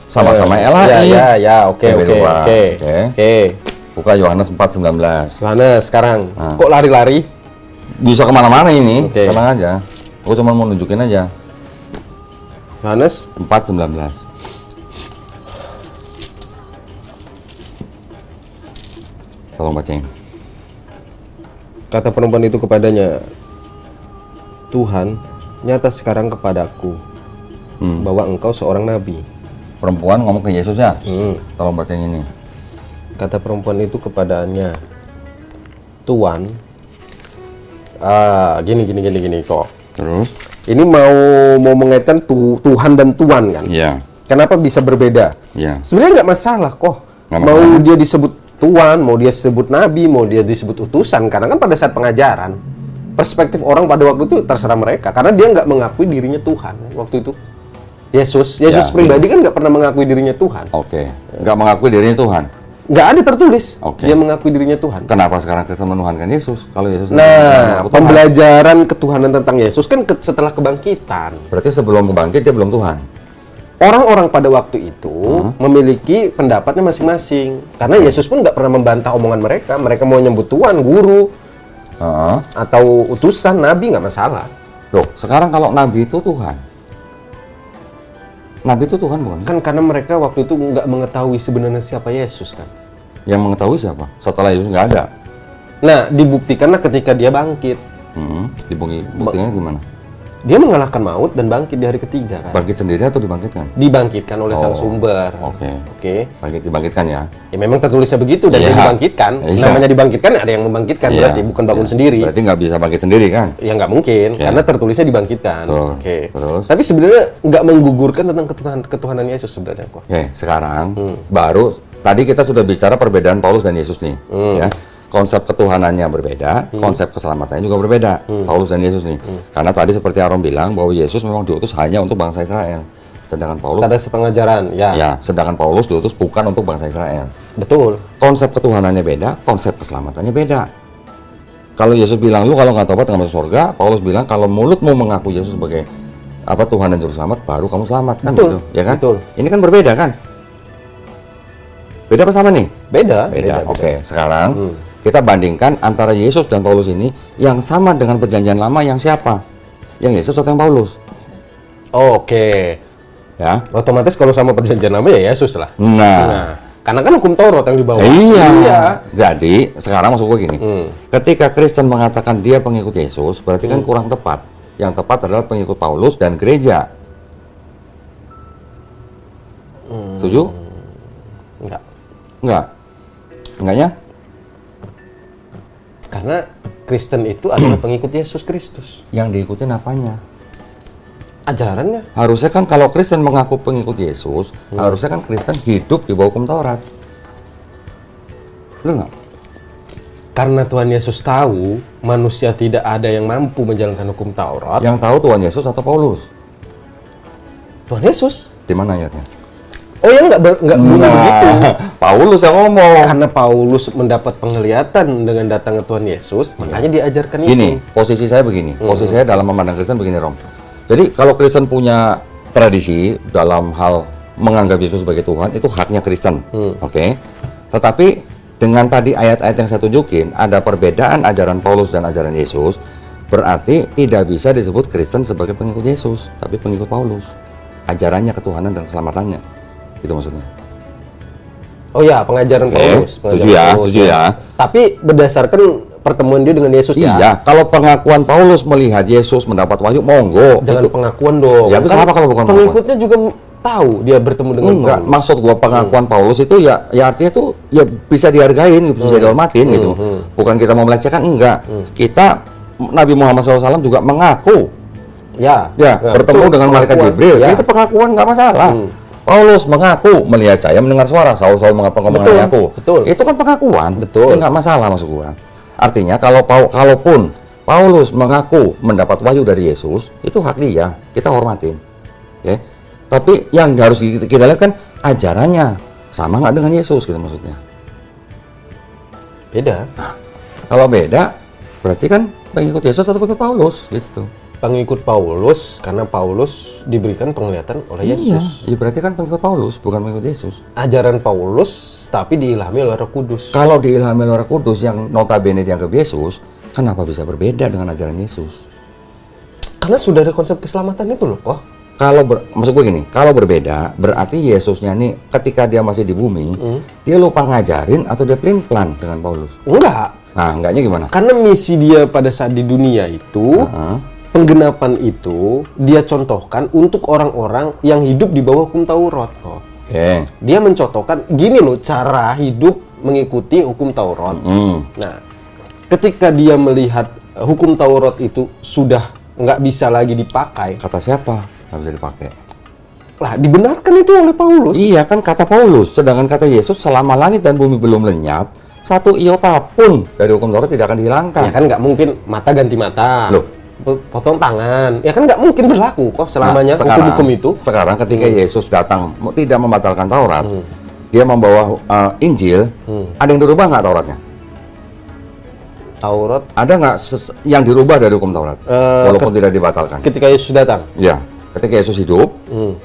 sama-sama LHI. Ya, oke. TB2. Oke. Oke. Buka Yohanes 4:19. Mana sekarang? Ah. Kok lari-lari? Bisa kemana-mana ini, Oke. tenang aja. Aku cuma mau nunjukin aja. Yohanes 4:19. Tolong bacain. Kata perempuan itu kepadanya, Tuhan, nyata sekarang kepadaku bahwa engkau seorang nabi. Perempuan ngomong ke Yesus ya. Hmm. Tolong bacain ini. Kata perempuan itu kepadanya, Tuhan, Gini kok. Terus? Ini mau mengaitkan Tuhan dan Tuan kan? Iya. Kenapa bisa berbeda? Iya. Sebenarnya nggak masalah kok. Nggak Mau masalah. dia disebut Tuan, mau dia disebut Nabi, mau dia disebut utusan. Karena kan pada saat pengajaran, perspektif orang pada waktu itu terserah mereka. Karena dia nggak mengakui dirinya Tuhan waktu itu. Yesus Ya, pribadi kan nggak pernah mengakui dirinya Tuhan. Oke. Nggak mengakui dirinya Tuhan. Nggak ada tertulis Oke. dia mengakui dirinya Tuhan. Kenapa sekarang Kristen menuhankan Yesus? Kalau Yesus Nah, mengaku Tuhan. pembelajaran ketuhanan tentang Yesus kan setelah kebangkitan. Berarti sebelum bangkit dia belum Tuhan. Orang-orang pada waktu itu memiliki pendapatnya masing-masing. Karena Yesus pun nggak pernah membantah omongan mereka. Mereka mau nyebut Tuhan, guru, Heeh. atau utusan, nabi, nggak masalah. Loh, sekarang kalau Nabi itu Tuhan. Nabi itu Tuhan bukan? Kan karena mereka waktu itu nggak mengetahui sebenarnya siapa Yesus kan. Yang mengetahui siapa? Setelah Yesus nggak ada. Nah, dibuktikanlah ketika dia bangkit. Buktinya gimana? Dia mengalahkan maut dan bangkit di hari ketiga kan. Bangkit sendiri atau dibangkitkan? Dibangkitkan oleh sang Oh, sumber. oke. Oke. Dibangkitkan ya? Ya memang tertulisnya begitu dan Iya. dia dibangkitkan. Iya. Namanya dibangkitkan ada yang membangkitkan Iya. berarti bukan bangun sendiri. Berarti nggak bisa bangkit sendiri kan? Ya nggak mungkin Ya. karena tertulisnya dibangkitkan. Betul. Oke. Terus? Tapi sebenarnya nggak menggugurkan tentang ketuhanan Yesus sebenarnya kok. Oke, sekarang baru tadi kita sudah bicara perbedaan Paulus dan Yesus nih, ya. Konsep ketuhanannya berbeda, konsep keselamatannya juga berbeda. Paulus dan Yesus nih. Karena tadi seperti Aron bilang bahwa Yesus memang diutus hanya untuk bangsa Israel. Sedangkan Paulus Ada sepengajaran, ya. sedangkan Paulus diutus bukan untuk bangsa Israel. Betul. Konsep ketuhanannya beda, konsep keselamatannya beda. Kalau Yesus bilang lu kalau nggak tobat nggak masuk surga, Paulus bilang kalau mulutmu mengaku Yesus sebagai Tuhan dan Juru Selamat, baru kamu selamat kan Betul, gitu, ya kan? betul. Ini kan berbeda kan? Beda apa sama nih? Beda. Oke, sekarang kita bandingkan antara Yesus dan Paulus ini yang sama dengan perjanjian lama yang siapa? Yang Yesus atau yang Paulus? Oke. Ya. Otomatis kalau sama perjanjian lama ya Yesus lah. Nah, Karena kan hukum Taurat yang dibawa. iya. Jadi, sekarang maksud gue gini. Ketika Kristen mengatakan dia pengikut Yesus, berarti kan kurang tepat. Yang tepat adalah pengikut Paulus dan gereja. Setuju? Enggak. Enggak? Enggaknya? Karena Kristen itu adalah pengikut Yesus Kristus. Yang diikutin apanya? Ajarannya. Harusnya kan kalau Kristen mengaku pengikut Yesus, harusnya kan Kristen hidup di bawah hukum Taurat. Betul nggak? Karena Tuhan Yesus tahu manusia tidak ada yang mampu menjalankan hukum Taurat. Yang tahu Tuhan Yesus atau Paulus? Tuhan Yesus. Di mana ayatnya? Oh ya nggak bunyi begitu. Paulus yang ngomong. Karena Paulus mendapat penglihatan dengan datangnya Tuhan Yesus, makanya diajarkan Gini, itu. posisi saya begini. Posisi saya dalam memandang Kristen begini, Rom. Jadi kalau Kristen punya tradisi dalam hal menganggap Yesus sebagai Tuhan, itu haknya Kristen. Oke. Tetapi dengan tadi ayat-ayat yang saya tunjukin, ada perbedaan ajaran Paulus dan ajaran Yesus, berarti tidak bisa disebut Kristen sebagai pengikut Yesus, tapi pengikut Paulus. Ajarannya ketuhanan dan keselamatannya. Itu maksudnya. Oh ya, pengajaran Oke, Paulus. setuju ya, setuju ya. Tapi berdasarkan pertemuan dia dengan Yesus ya. Iya, kalau pengakuan Paulus melihat Yesus mendapat wahyu, monggo. Jangan Itu pengakuan dong. Ya, bisa apa kalau bukan pengikutnya juga tahu dia bertemu dengan enggak. Paulus. Maksud gua pengakuan Paulus itu ya artinya tuh ya bisa dihargain, bisa dihormatin gitu. Bukan kita mau melecehkan, enggak. Kita Nabi Muhammad SAW juga mengaku Ya, bertemu betul, dengan malaikat pengakuan. Jibril. Ya. Itu pengakuan nggak masalah. Paulus mengaku melihat cahaya, mendengar suara. Saul mengapa engkau Betul, mengenai aku? betul. Itu kan pengakuan. Betul. Itu nggak masalah maksud gua. Artinya kalaupun Paulus mengaku mendapat wahyu dari Yesus, itu hak dia. Kita hormatin. Ya. Tapi yang harus kita lihat kan ajarannya sama nggak dengan Yesus gitu maksudnya. Beda. Kalau beda, berarti kan pengikut Yesus atau pengikut Paulus gitu. Pengikut Paulus karena Paulus diberikan penglihatan oleh Yesus. Iya, berarti kan pengikut Paulus, bukan pengikut Yesus. Ajaran Paulus tapi diilhami oleh Roh Kudus. Kalau diilhami oleh Roh Kudus yang notabene dianggap Yesus, kenapa bisa berbeda dengan ajaran Yesus? Karena sudah ada konsep keselamatan itu loh, kok. Maksud gue gini, kalau berbeda, berarti Yesusnya nih ketika dia masih di bumi, dia lupa ngajarin atau dia pelin-pelan dengan Paulus? Enggak. Nah, enggaknya gimana? Karena misi dia pada saat di dunia itu, penggenapan itu dia contohkan untuk orang-orang yang hidup di bawah hukum Taurat kok. Oke. Dia mencontohkan gini loh cara hidup mengikuti hukum Taurat. Nah, ketika dia melihat hukum Taurat itu sudah nggak bisa lagi dipakai, Kata siapa? Nggak bisa dipakai. lah dibenarkan itu oleh Paulus. Iya kan kata Paulus. Sedangkan kata Yesus, selama langit dan bumi belum lenyap, satu iota pun dari hukum Taurat tidak akan dihilangkan. Ya kan nggak mungkin mata ganti mata. Loh. Potong tangan. Ya kan nggak mungkin berlaku kok selamanya hukum-hukum itu. Sekarang ketika Yesus datang tidak membatalkan Taurat, dia membawa Injil, ada yang dirubah nggak Tauratnya? Taurat Ada nggak yang dirubah dari hukum Taurat? Walaupun tidak dibatalkan. ketika Yesus datang. Ya, ketika Yesus hidup,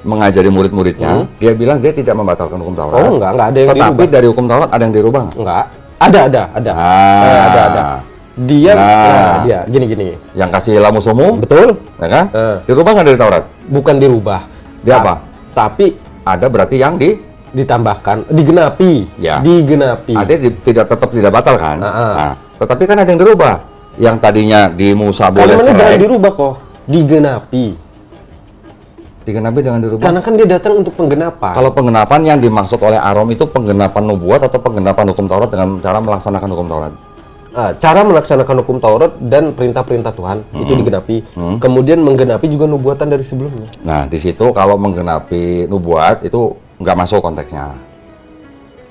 mengajari murid-muridnya, dia bilang dia tidak membatalkan hukum Taurat. Oh, nggak ada yang Tetapi dirubah. dari hukum Taurat ada yang dirubah nggak? Enggak. Ada. Ada. Dia, dia gini. Yang kasih lamusumu, Betul? ya kan? Dirubah nggak dari Taurat? Bukan dirubah. Dia apa? Tapi Ada berarti yang ditambahkan, digenapi. Ya. Digenapi. ada tetap tidak batal kan? Ah. Nah, tetapi kan ada yang dirubah. Yang tadinya di Musa boleh Kalimatnya jangan cerai, dirubah kok. Digenapi. digenapi dengan dirubah. Karena kan dia datang untuk penggenapan. Kalau penggenapan yang dimaksud oleh Arom itu penggenapan nubuat atau penggenapan hukum Taurat dengan cara melaksanakan hukum Taurat? Cara melaksanakan hukum Taurat dan perintah-perintah Tuhan itu digenapi. Kemudian menggenapi juga nubuatan dari sebelumnya. Nah, di situ kalau menggenapi nubuat itu nggak masuk konteksnya.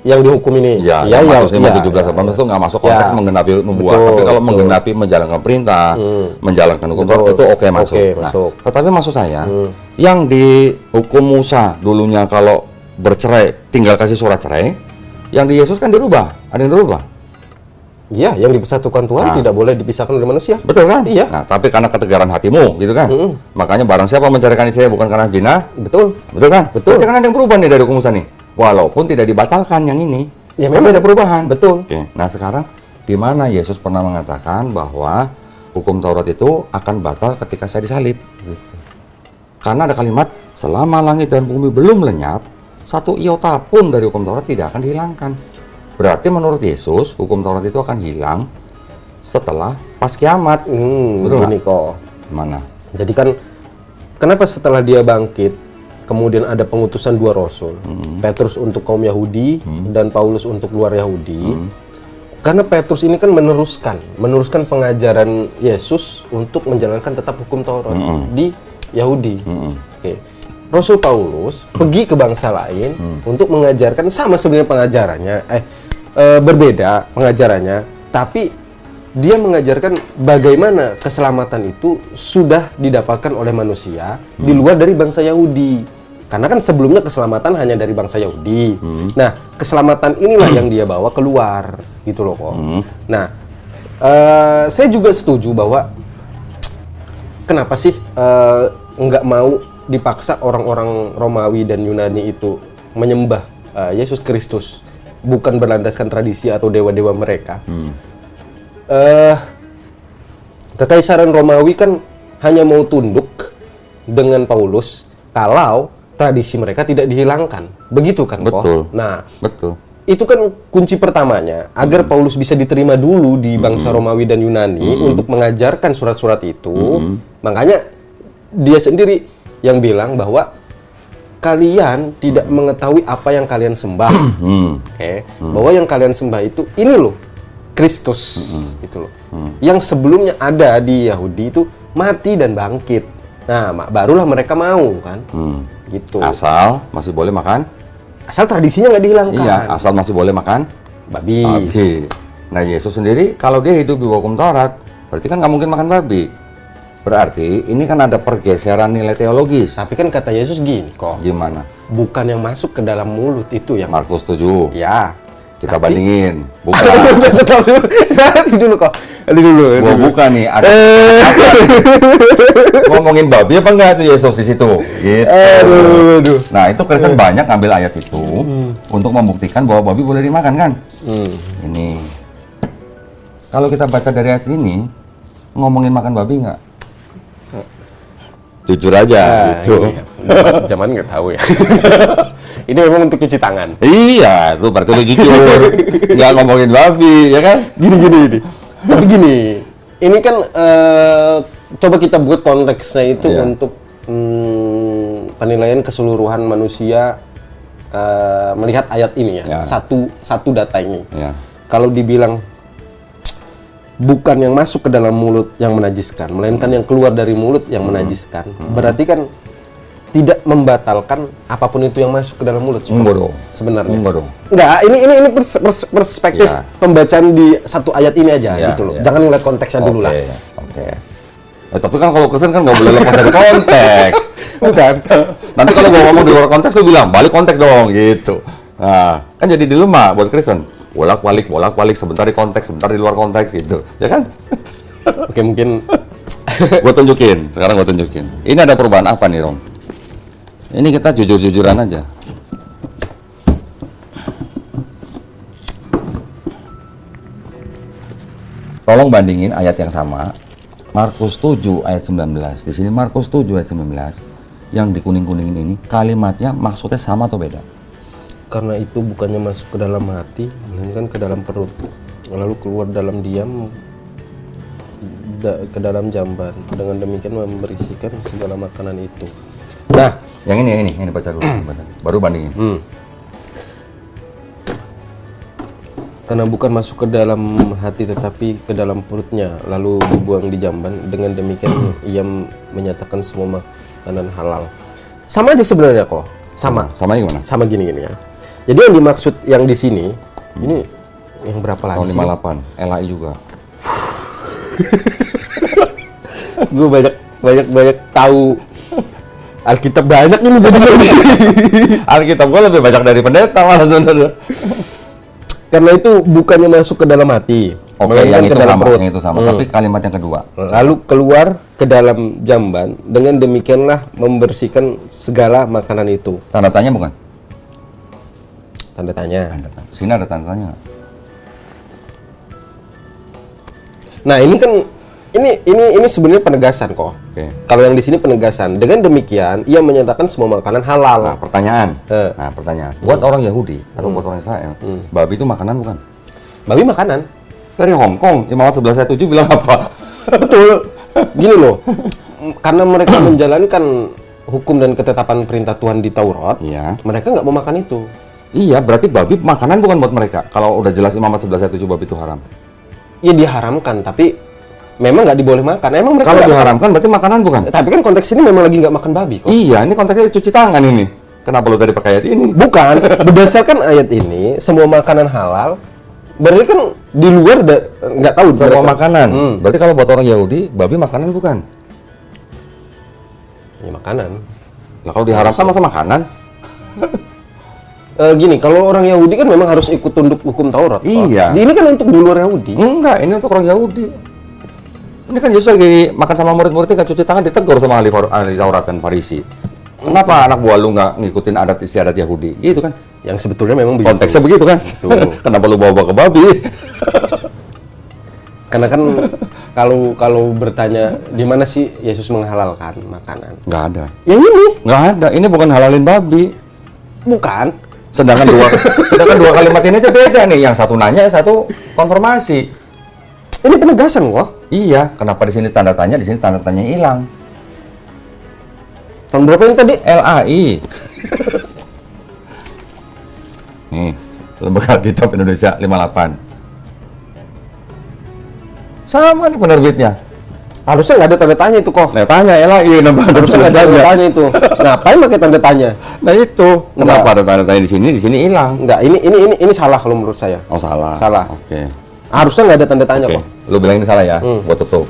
Yang dihukum ini. Ya, yang Matius 5:17-18 itu nggak masuk konteks menggenapi nubuat. Betul, Tapi kalau betul. menggenapi menjalankan perintah, menjalankan hukum Betul. Taurat itu oke masuk. Oke, Nah, masuk. tetapi maksud saya, yang di hukum Musa dulunya kalau bercerai tinggal kasih surat cerai, yang di Yesus kan dirubah. Ada yang dirubah. Iya, yang dipersatukan Tuhan Nah. tidak boleh dipisahkan dari manusia. Betul kan? Iya. Nah, tapi karena ketegaran hatimu, gitu kan? Makanya barang siapa mencarikan istrinya bukan karena zina, Betul. betul kan? Betul. Berarti kan ada yang berubah nih dari hukum Musa nih. Walaupun tidak dibatalkan yang ini. Ya, Tapi memang. ada perubahan. Betul. Oke. Nah, sekarang di mana Yesus pernah mengatakan bahwa hukum Taurat itu akan batal ketika saya disalib? Gitu. Karena ada kalimat selama langit dan bumi belum lenyap, satu iota pun dari hukum Taurat tidak akan dihilangkan. Berarti menurut Yesus hukum Taurat itu akan hilang setelah pas kiamat. Betul Begini kok. Mana? Jadi kan kenapa setelah dia bangkit kemudian ada pengutusan dua rasul, Petrus untuk kaum Yahudi dan Paulus untuk luar Yahudi. Karena Petrus ini kan meneruskan pengajaran Yesus untuk menjalankan tetap hukum Taurat di Yahudi. Oke. Rasul Paulus pergi ke bangsa lain untuk mengajarkan sama sebenarnya pengajarannya, berbeda pengajarannya, tapi dia mengajarkan bagaimana keselamatan itu sudah didapatkan oleh manusia di luar dari bangsa Yahudi. Karena kan sebelumnya keselamatan hanya dari bangsa Yahudi. Nah, keselamatan inilah yang dia bawa keluar, gitu loh kok. Nah, saya juga setuju bahwa kenapa sih nggak mau dipaksa orang-orang Romawi dan Yunani itu menyembah Yesus Kristus, bukan berlandaskan tradisi atau dewa-dewa mereka. Kekaisaran Romawi kan hanya mau tunduk dengan Paulus kalau tradisi mereka tidak dihilangkan. Begitu kan, kok? Betul. Nah, Betul. itu kan kunci pertamanya agar Paulus bisa diterima dulu di bangsa Romawi dan Yunani untuk mengajarkan surat-surat itu. Makanya dia sendiri yang bilang bahwa kalian tidak mengetahui apa yang kalian sembah. Oke. Bahwa yang kalian sembah itu ini loh, Kristus gitu loh. Yang sebelumnya ada di Yahudi itu mati dan bangkit. Nah, barulah mereka mau kan. Gitu. Asal masih boleh makan. Asal tradisinya nggak dihilangkan. Iya, asal masih boleh makan Babi. babi. Nah, Yesus sendiri kalau dia hidup di bawah hukum Taurat, berarti kan nggak mungkin makan babi. Berarti ini kan ada pergeseran nilai teologis. Tapi kan kata Yesus gini kok, Gimana? bukan yang masuk ke dalam mulut itu yang Markus 7. ya. Kita bandingin. Bukan. Udah stop dulu. Nanti dulu kok. Nanti dulu. Gua buka nih ada ngomongin babi apa enggak tuh Yesus di situ? Gitu. Aduh. Nah, itu Kristen banyak ngambil ayat itu untuk membuktikan bahwa babi boleh dimakan kan? Ini. Kalau kita baca dari ayat ini, ngomongin makan babi nggak? Jujur aja gitu. Zaman nggak tahu ya. Ini memang untuk cuci tangan. Iya, itu berarti lu jujur. Nggak ngomongin babi, ya kan? Gini. Tapi gini, ini kan coba kita buat konteksnya itu Iya. untuk penilaian keseluruhan manusia melihat ayat ini ya. Ya. Satu data ini. Ya. Kalau dibilang bukan yang masuk ke dalam mulut yang menajiskan, melainkan yang keluar dari mulut yang menajiskan. Berarti kan tidak membatalkan apapun itu yang masuk ke dalam mulut. Enggak dong. Sebenarnya. Enggak dong. Enggak, ini perspektif Ya. pembacaan di satu ayat ini aja Ya, gitu loh. ya. Jangan ngeliat konteksnya dulu lah. Oke. Tapi kan kalau Kristen kan nggak boleh lepas dari konteks. Bukan. Nanti kalau gua ngomong di luar konteks lu bilang balik konteks dong gitu. Nah, kan jadi dilema buat Kristen. Bolak-balik, sebentar di konteks, sebentar di luar konteks gitu. Ya kan? Oke, mungkin Gue tunjukin, sekarang gue tunjukin. Ini ada perubahan apa nih, Rom? Ini kita jujur-jujuran aja. Tolong bandingin ayat yang sama, Markus 7 ayat 19. Di sini Markus 7 ayat 19. Yang di kuning-kuningin ini kalimatnya maksudnya sama atau beda? karena itu bukannya masuk ke dalam hati, melainkan ke dalam perut, lalu keluar dalam diam ke dalam jamban. Dengan demikian memberisikan segala makanan itu. Nah, Yang ini baca dulu, baca. Baru bandingin. karena bukan masuk ke dalam hati tetapi ke dalam perutnya, lalu dibuang di jamban. Dengan demikian ia menyatakan semua makanan halal. Sama aja sebenarnya kok. Sama Samanya gimana? sama gini ya. Jadi yang dimaksud yang di sini ini yang berapa lagi Tahun sih? 58, LAI juga. Gue banyak tahu Alkitab banyak ini jadi Alkitab gue lebih banyak dari pendeta malah sebenarnya. karena itu bukannya masuk ke dalam hati, Oke, melainkan yang itu ke dalam sama, perut. yang itu sama. Tapi kalimat yang kedua. Lalu keluar ke dalam jamban. Dengan demikianlah membersihkan segala makanan itu. Tanda tanya bukan? Tanda tanya. Tanda tanya. Sini ada tanda tanya nggak? Nah ini kan ini sebenarnya penegasan kok. Oke. Kalau yang di sini penegasan. Dengan demikian ia menyatakan semua makanan halal. Nah, pertanyaan. Nah, pertanyaan. Buat orang Yahudi atau buat orang Israel, babi itu makanan bukan? Babi makanan. Dari Hong Kong, Imamat 11 ayat 7 bilang apa? Betul. Gini loh. Karena mereka menjalankan hukum dan ketetapan perintah Tuhan di Taurat, Iya. mereka nggak mau makan itu. Iya, berarti babi makanan bukan buat mereka. Kalau udah jelas Imamat 11 ayat 7 babi itu haram. Ya diharamkan, tapi memang nggak diboleh makan. Emang mereka Kalau nggak diharamkan berarti makanan bukan? makan. Tapi kan konteks ini memang lagi nggak makan babi kok. Iya, ini konteksnya cuci tangan ini. Kenapa lu tadi pakai ayat ini? Bukan. Berdasarkan ayat ini, semua makanan halal. Berarti kan di luar nggak tahu. Semua mereka- makanan. Berarti kalau buat orang Yahudi, babi makanan bukan? Ya, makanan. Lah kalau diharamkan masa makanan? Gini, kalau orang Yahudi kan memang harus ikut tunduk hukum Taurat. Pak. Iya. Ini kan untuk di luar Yahudi. Enggak, ini untuk orang Yahudi. Ini kan Yesus lagi makan sama murid-muridnya nggak cuci tangan, ditegur sama ahli Taurat dan Farisi. Kenapa anak buah lu nggak ngikutin adat istiadat Yahudi? Gitu kan? Yang sebetulnya memang begitu. Konteksnya begitu kan? Kenapa lu bawa ke babi? Karena kan kalau bertanya di mana sih Yesus menghalalkan makanan? Nggak ada. Yang ini Nggak ada. Ini bukan halalin babi. bukan. Sedangkan dua kalimat ini aja beda nih. Yang satu nanya, yang satu konfirmasi. Ini penegasan kok. Iya. Kenapa di sini tanda tanya, di sini tanda tanya hilang? Tahun berapa ini tadi? LAI. Nih, Lembaga Kitab Indonesia 58. Sama nih penerbitnya. Harusnya nggak ada tanda tanya itu kok. Nah, tanya LAI nambah ada Harusnya nggak ada tanda tanya itu. Ngapain pakai tanda tanya? Nah itu, kenapa ada tanda tanya di sini hilang? Enggak, ini salah kalau menurut saya. Oh salah. Salah. Oke. Harusnya nggak ada tanda tanya Oke. kok. Lu bilang ini salah ya? Gua tutup.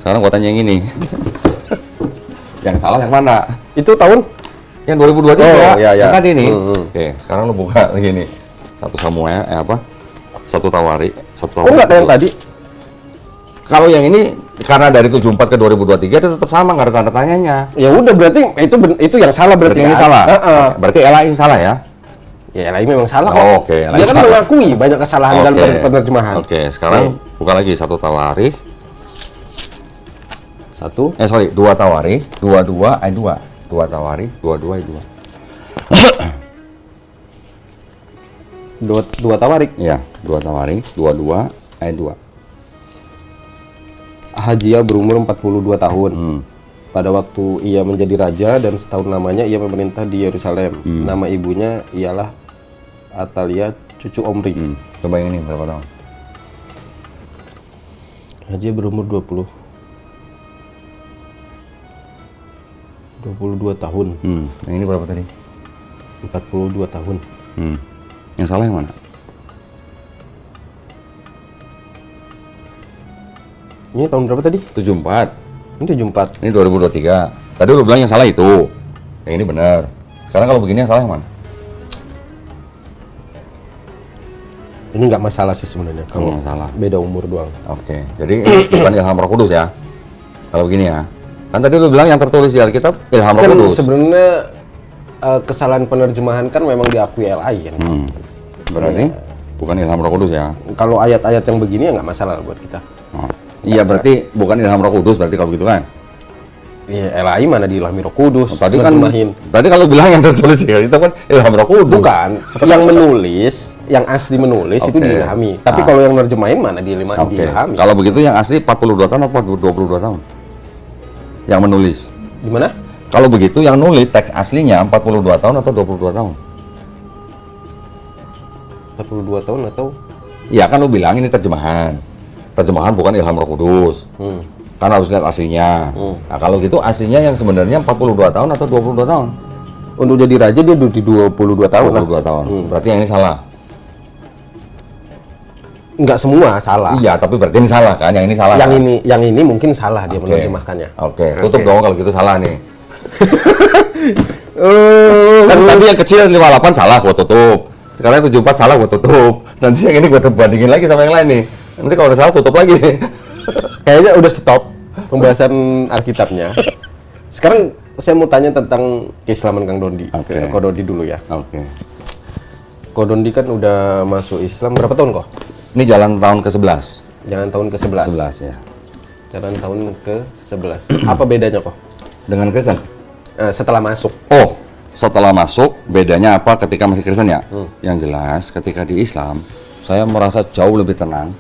Sekarang gua tanya yang ini. Yang salah yang mana? Itu tahun Yang 2023. Oh, iya, iya. Yang tadi nih. Oke, sekarang lu buka lagi nih. Satu Samuel, Satu Tawari, kok nggak kayak yang tadi? Kalau yang ini karena dari 74 ke 2023 itu tetap sama, nggak ada tanda tanyanya. Ya udah berarti itu yang salah Berarti berarti. yang ini kan? salah. Heeh. Berarti LAI yang salah ya? Ya lain memang salah Oh, kok. oke, Dia lain kan salah. mengakui banyak kesalahan dalam penerjemahan. Oke, sekarang buka lagi Satu Tawari. Dua Tawari, 22 ayat 2. Dua Tawari, 22 ayat 2. Dua tawarik. Iya, Dua Tawari, 22 ayat 2. Ahazia berumur 42 tahun. Pada waktu ia menjadi raja dan setahun namanya ia memerintah di Yerusalem. Nama ibunya ialah Atalia, cucu Omri. Coba yang ini berapa tahun? Haji berumur 22 tahun. Yang ini berapa tadi? 42 tahun. Yang salah yang mana? Ini tahun berapa tadi? 74. Ini 74. Ini 2023. Tadi lu bilang yang salah itu. Yang ini benar. Sekarang kalau begini yang salah yang mana? Ini nggak masalah sih sebenarnya. Kalau masalah. beda umur doang. Oke. Jadi ini bukan ilham Roh Kudus ya. Kalau begini ya. Kan tadi lu bilang yang tertulis di Alkitab ilham Roh Kan Kudus. sebenarnya kesalahan penerjemahan kan memang diakui LI kan. Berarti bukan ilham Roh Kudus ya. Kalau ayat-ayat yang begini ya nggak masalah buat kita. Oh. Iya berarti bukan ilham Roh Kudus berarti kalau begitu kan. Iya, LI mana diilhami Roh Kudus? Tadi kan nerjemahin. tadi kalau bilang yang tertulis di Alkitab kan ilham Roh Kudus. Bukan, yang menulis, yang asli menulis itu Oke. diilhami. Tapi kalau yang nerjemahin mana diilhami? Oke. Kalau begitu yang asli 42 tahun atau 22 tahun? Yang menulis. Gimana? Kalau begitu yang nulis teks aslinya 42 tahun atau 22 tahun? 42 tahun atau? Iya kan lu bilang ini terjemahan. Terjemahan bukan ilham Roh Kudus. Kan harus lihat aslinya. Nah, kalau gitu aslinya yang sebenarnya 42 tahun atau 22 tahun? Untuk jadi raja dia di 22 tahun lah. 22 tahun. Berarti yang ini salah. Enggak semua salah. Iya, tapi berarti ini salah kan? Yang ini salah. kan? Yang ini mungkin salah dia Oke. menerjemahkannya. Oke, tutup dong kalau gitu salah nih. Oh, Kan tadi yang kecil 58 salah gua tutup. Sekarang 74 salah gua tutup. Nanti yang ini gua bandingin lagi sama yang lain nih. Nanti kalau udah salah tutup lagi. kayaknya udah stop pembahasan Alkitabnya. Sekarang saya mau tanya tentang keislaman Kang Dondi. Oke. Ko Dondi dulu ya. Oke. Ko Dondi kan udah masuk Islam berapa tahun kok? Ini jalan tahun ke-11. Jalan tahun ke-11. 11 ya. Jalan tahun ke-11. Apa bedanya kok? Dengan Kristen. Setelah masuk. Oh, setelah masuk bedanya apa ketika masih Kristen ya? Yang jelas ketika di Islam saya merasa jauh lebih tenang.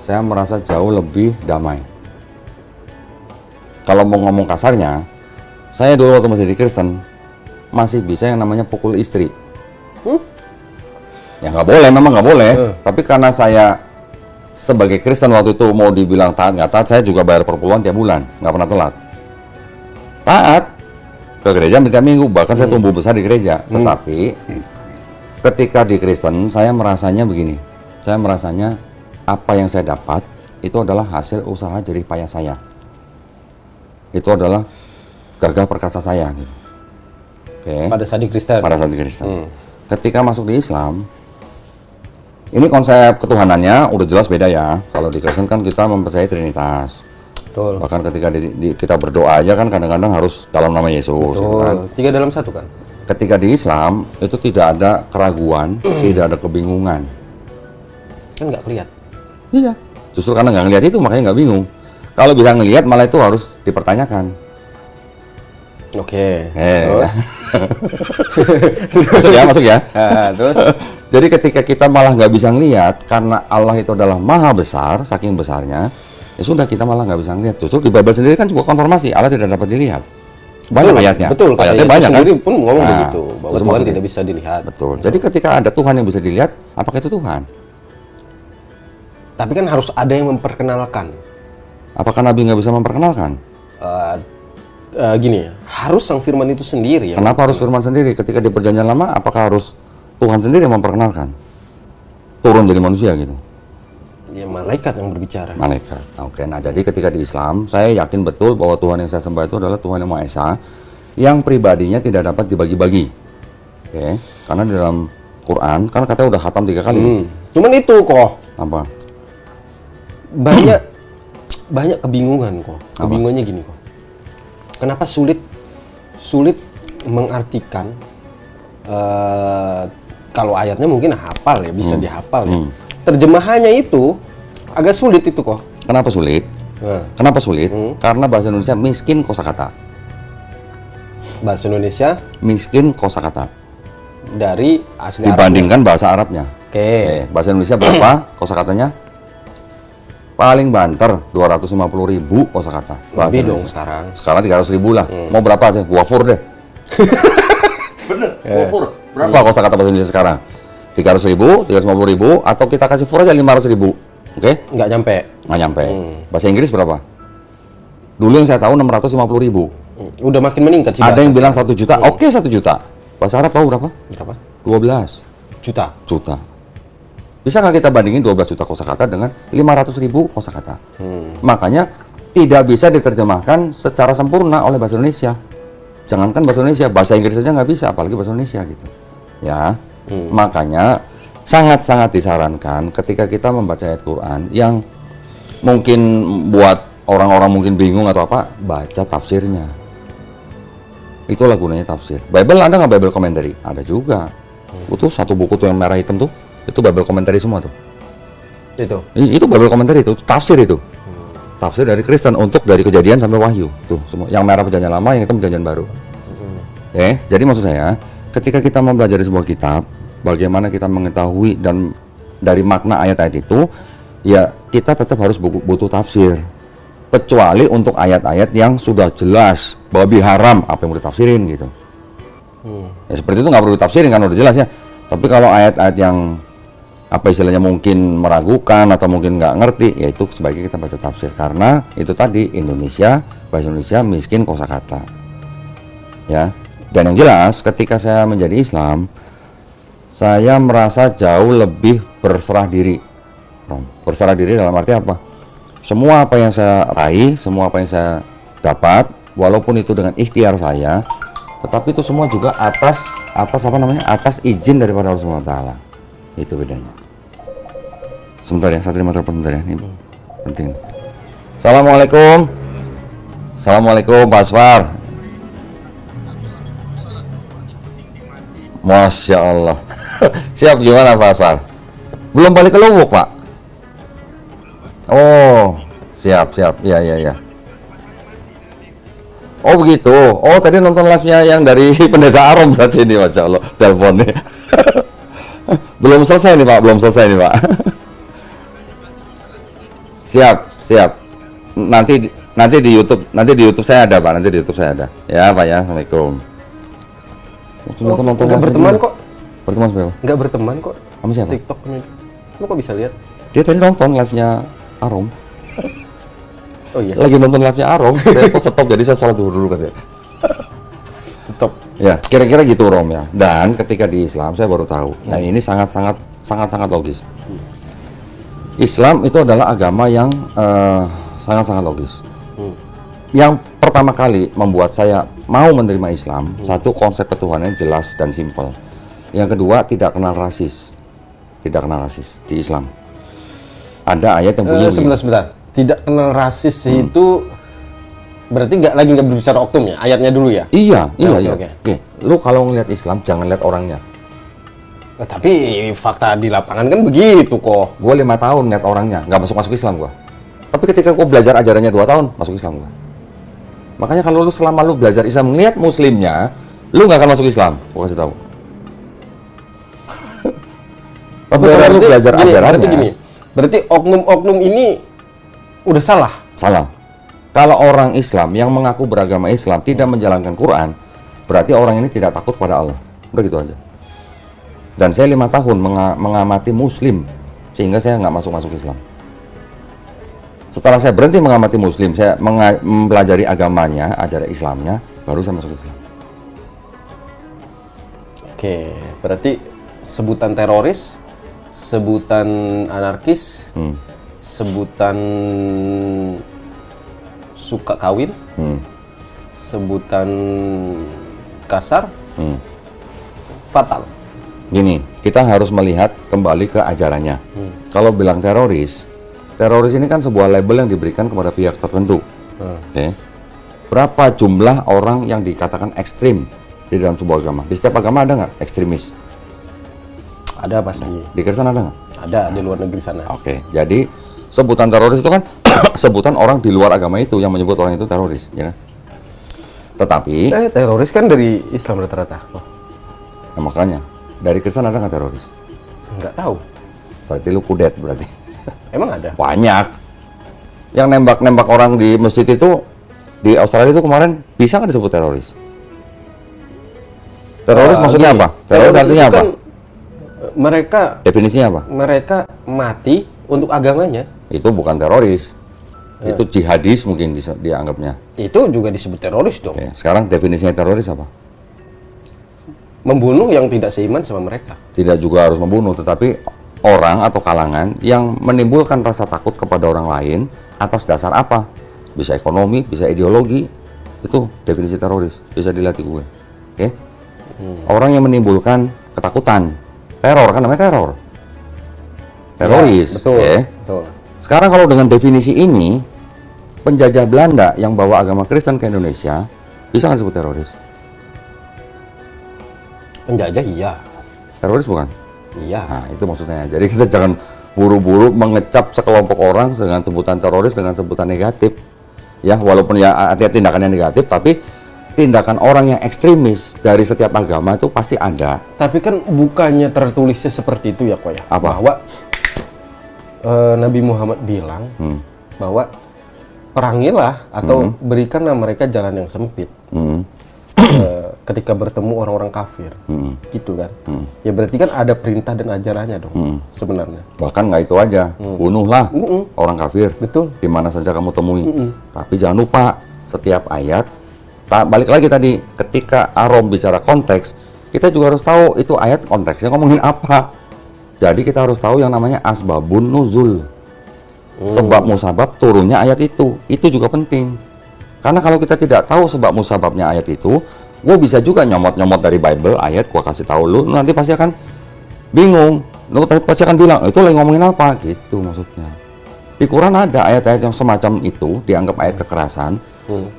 Saya merasa jauh lebih damai. Kalau mau ngomong kasarnya, saya dulu waktu masih di Kristen masih bisa yang namanya pukul istri. Ya nggak boleh, memang nggak boleh. Tapi karena saya sebagai Kristen waktu itu mau dibilang taat nggak taat, saya juga bayar perpuluhan tiap bulan, nggak pernah telat. Taat ke gereja tiap minggu, bahkan saya tumbuh besar di gereja. Tetapi ketika di Kristen saya merasanya begini, saya merasanya apa yang saya dapat itu adalah hasil usaha jerih payah saya. Itu adalah gagah perkasa saya. Gitu. Oke. Pada saat di Kristen. Pada saat di Kristen. Ketika masuk di Islam, ini konsep ketuhanannya udah jelas beda ya. Kalau di Kristen kan kita mempercayai Trinitas. Betul. Bahkan ketika kita berdoa aja kan kadang-kadang harus dalam nama Yesus. Gitu kan. Betul. 3 dalam 1 kan? Ketika di Islam itu tidak ada keraguan, tidak ada kebingungan. Kan nggak kelihatan. Iya. Justru karena nggak ngelihat itu makanya nggak bingung. Kalau bisa ngelihat malah itu harus dipertanyakan. Oke. Terus? Masuk ya. Terus? Jadi ketika kita malah nggak bisa ngelihat karena Allah itu adalah maha besar, saking besarnya, ya sudah kita malah nggak bisa ngelihat. Justru di Bible sendiri kan juga konfirmasi Allah tidak dapat dilihat. Banyak ayatnya. Betul. Ayatnya banyak kan. Sendiri pun ngomong Nah, begitu bahwa itu Tuhan maksudnya. tidak bisa dilihat. Betul. Jadi ketika ada Tuhan yang bisa dilihat, apakah itu Tuhan? Tapi kan harus ada yang memperkenalkan. Apakah Nabi nggak bisa memperkenalkan? Gini, harus sang firman itu sendiri ya. Kenapa harus firman sendiri? Ketika di perjanjian lama, apakah harus Tuhan sendiri yang memperkenalkan? Turun jadi manusia gitu. Ya malaikat yang berbicara. Malaikat. Oke, nah jadi ketika di Islam, saya yakin betul bahwa Tuhan yang saya sembah itu adalah Tuhan yang Maha Esa, yang pribadinya tidak dapat dibagi-bagi. Oke, karena di dalam Quran, kan katanya udah khatam 3 kali nih. Cuman itu kok Apa? banyak kebingungan kok. Kebingungannya gini kok. Kenapa sulit mengartikan kalau ayatnya mungkin hafal ya, bisa dihafal ya. Terjemahannya itu agak sulit itu kok. Kenapa sulit? Nah, Kenapa sulit? Karena bahasa Indonesia miskin kosakata. bahasa Indonesia Miskin kosakata. dari asli Dibandingkan bahasa Arabnya. Oke. Bahasa Indonesia berapa kosakatanya? Paling banter 250.000 kosakata. Bahasa Lebih dong Indonesia. sekarang. Sekarang 300.000 lah. Mau berapa aja? Gua fur deh. Bener, gua fur. Berapa kosakata bahasa Indonesia sekarang? 300.000, 350.000, atau kita kasih fur aja 500.000. Oke? Nggak nyampe. Nggak nyampe. Bahasa Inggris berapa? Dulu yang saya tahu 650.000. Udah makin meningkat sih. Ada yang bahasa. bilang 1 juta. Oke, 1 juta. Bahasa Arab tahu berapa? Berapa? 12 Juta. juta. Bisa nggak kita bandingin 12 juta kosakata dengan 500.000 kosakata? Makanya tidak bisa diterjemahkan secara sempurna oleh bahasa Indonesia. Jangankan bahasa Indonesia, bahasa Inggris saja nggak bisa, apalagi bahasa Indonesia gitu. Ya, makanya sangat-sangat disarankan ketika kita membaca ayat Quran yang mungkin buat orang-orang mungkin bingung atau apa, baca tafsirnya. Itulah gunanya tafsir. Bible ada nggak Bible commentary? Ada juga. Itu satu buku tuh yang merah hitam tuh, itu Bible commentary semua tuh. Itu Bible commentary itu tafsir itu. Tafsir dari Kristen untuk dari Kejadian sampai Wahyu tuh semua. Yang merah perjanjian lama, yang hitam perjanjian baru. Jadi maksud saya, ketika kita mempelajari sebuah kitab, bagaimana kita mengetahui dan dari makna ayat-ayat itu, ya kita tetap harus butuh tafsir. Kecuali untuk ayat-ayat yang sudah jelas babi haram, apa yang mau ditafsirin gitu. Ya seperti itu nggak perlu ditafsirin kan udah jelas ya. Tapi kalau ayat-ayat yang apa istilahnya mungkin meragukan atau mungkin nggak ngerti, ya itu sebaiknya kita baca tafsir, karena itu tadi bahasa Indonesia miskin kosakata. Ya. Dan yang jelas ketika saya menjadi Islam, saya merasa jauh lebih berserah diri. Berserah diri dalam arti apa? Semua apa yang saya raih, semua apa yang saya dapat, walaupun itu dengan ikhtiar saya, tetapi itu semua juga atas izin daripada Allah Subhanahu wa taala. Itu bedanya. Sebentar ya, saya terima telepon sebentar ya. Ini penting. Assalamualaikum. Assalamualaikum Pak Asfar. Masya Allah. Siap, gimana Pak Asfar? Belum balik ke Luwuk Pak? Oh, siap. Ya. Oh begitu. Oh tadi nonton live-nya yang dari Pendeta Arom berarti ini, Masya Allah, teleponnya. Belum selesai nih Pak. Siap. Nanti di YouTube saya ada Pak. Ya Pak ya. Assalamualaikum. Nonton Nggak berteman kok. Berteman siapa? Nggak berteman kok. Sama siapa? TikTok ini. Lu kok bisa lihat? Dia tadi nonton live-nya Arom. Oh iya. Lagi nonton live-nya Arom, saya kok stop, jadi saya sholat dulu katanya. Stop. Ya, kira-kira gitu Rom ya. Dan ketika di Islam saya baru tahu. Nah, ini sangat logis. Islam itu adalah agama yang sangat logis. Yang pertama kali membuat saya mau menerima Islam, satu, konsep ketuhanan jelas dan simpel. Yang kedua, tidak kenal rasis. Tidak kenal rasis di Islam. Ada ayat yang bunyi sebentar. Tidak kenal rasis itu berarti nggak berbicara oknum ya? Ayatnya dulu ya? Iya. Oke. Lu kalau ngeliat Islam jangan lihat orangnya. Nah, tapi fakta di lapangan kan begitu kok. Gue 5 tahun ngeliat orangnya, nggak masuk Islam gue. Tapi ketika gue belajar ajarannya 2 tahun, masuk Islam gue. Makanya kalau selama lu belajar Islam ngeliat Muslimnya, lu nggak akan masuk Islam. Gue kasih tahu. Tapi kalau lu belajar ajarannya, berarti oknum-oknum ini udah salah. Kalau orang Islam yang mengaku beragama Islam tidak menjalankan Quran, berarti orang ini tidak takut pada Allah. Udah gitu aja. Dan saya 5 tahun mengamati Muslim, sehingga saya nggak masuk Islam. Setelah saya berhenti mengamati Muslim, saya mempelajari agamanya, ajaran Islamnya, baru saya masuk Islam. Oke, berarti sebutan teroris, sebutan anarkis, sebutan suka kawin, sebutan kasar, fatal. Gini, kita harus melihat kembali ke ajarannya. Kalau bilang teroris ini kan sebuah label yang diberikan kepada pihak tertentu. Oke. Berapa jumlah orang yang dikatakan ekstrim di dalam sebuah agama? Di setiap agama ada nggak ekstremis? Ada pasti. Di Kristen ada nggak? Ada di luar negeri sana. Oke, jadi sebutan teroris itu kan sebutan orang di luar agama itu yang menyebut orang itu teroris, ya kan? Tetapi teroris kan dari Islam rata-rata. Nah, makanya dari Kristen ada nggak teroris? Nggak tahu. Berarti lu kudet berarti. Emang ada? Banyak. Yang nembak orang di masjid itu di Australia itu kemarin bisa nggak disebut teroris? Teroris maksudnya apa? Teroris artinya apa? Mereka definisinya apa? Mereka mati untuk agamanya. Itu bukan teroris. Itu jihadis mungkin dianggapnya. Itu juga disebut teroris dong. Oke, sekarang definisinya teroris apa? Membunuh yang tidak seiman sama mereka. Tidak juga harus membunuh, tetapi orang atau kalangan yang menimbulkan rasa takut kepada orang lain atas dasar apa? Bisa ekonomi, bisa ideologi. Itu definisi teroris, bisa dilihat di Google. Oke? Orang yang menimbulkan ketakutan. Teror, kan namanya teror. Teroris. Ya, betul. Oke? Betul. Sekarang kalau dengan definisi ini, penjajah Belanda yang bawa agama Kristen ke Indonesia, bisa nggak disebut teroris? Penjajah iya. Teroris bukan? Iya. Nah, itu maksudnya. Jadi kita jangan buru-buru mengecap sekelompok orang dengan sebutan teroris dengan sebutan negatif. Ya, walaupun ya tindakannya negatif, tapi tindakan orang yang ekstremis dari setiap agama itu pasti ada. Tapi kan bukannya tertulisnya seperti itu ya, kok ya? Apa? Bahwa Nabi Muhammad bilang bahwa perangilah atau berikanlah mereka jalan yang sempit ketika bertemu orang-orang kafir, gitu kan? Ya berarti kan ada perintah dan ajarannya dong sebenarnya. Bahkan nggak itu aja, bunuhlah orang kafir. Betul. Di mana saja kamu temui. Tapi jangan lupa setiap ayat. Balik lagi tadi, ketika Arom bicara konteks, kita juga harus tahu itu ayat konteksnya ngomongin apa. Jadi kita harus tahu yang namanya asbabun nuzul. Sebab musabab turunnya ayat itu juga penting. Karena kalau kita tidak tahu sebab musababnya ayat itu, gue bisa juga nyomot-nyomot dari Bible ayat, gue kasih tahu lu, nanti pasti akan bingung. Lu pasti akan bilang, itu lagi ngomongin apa? Gitu maksudnya. Di Quran ada ayat-ayat yang semacam itu, dianggap ayat kekerasan.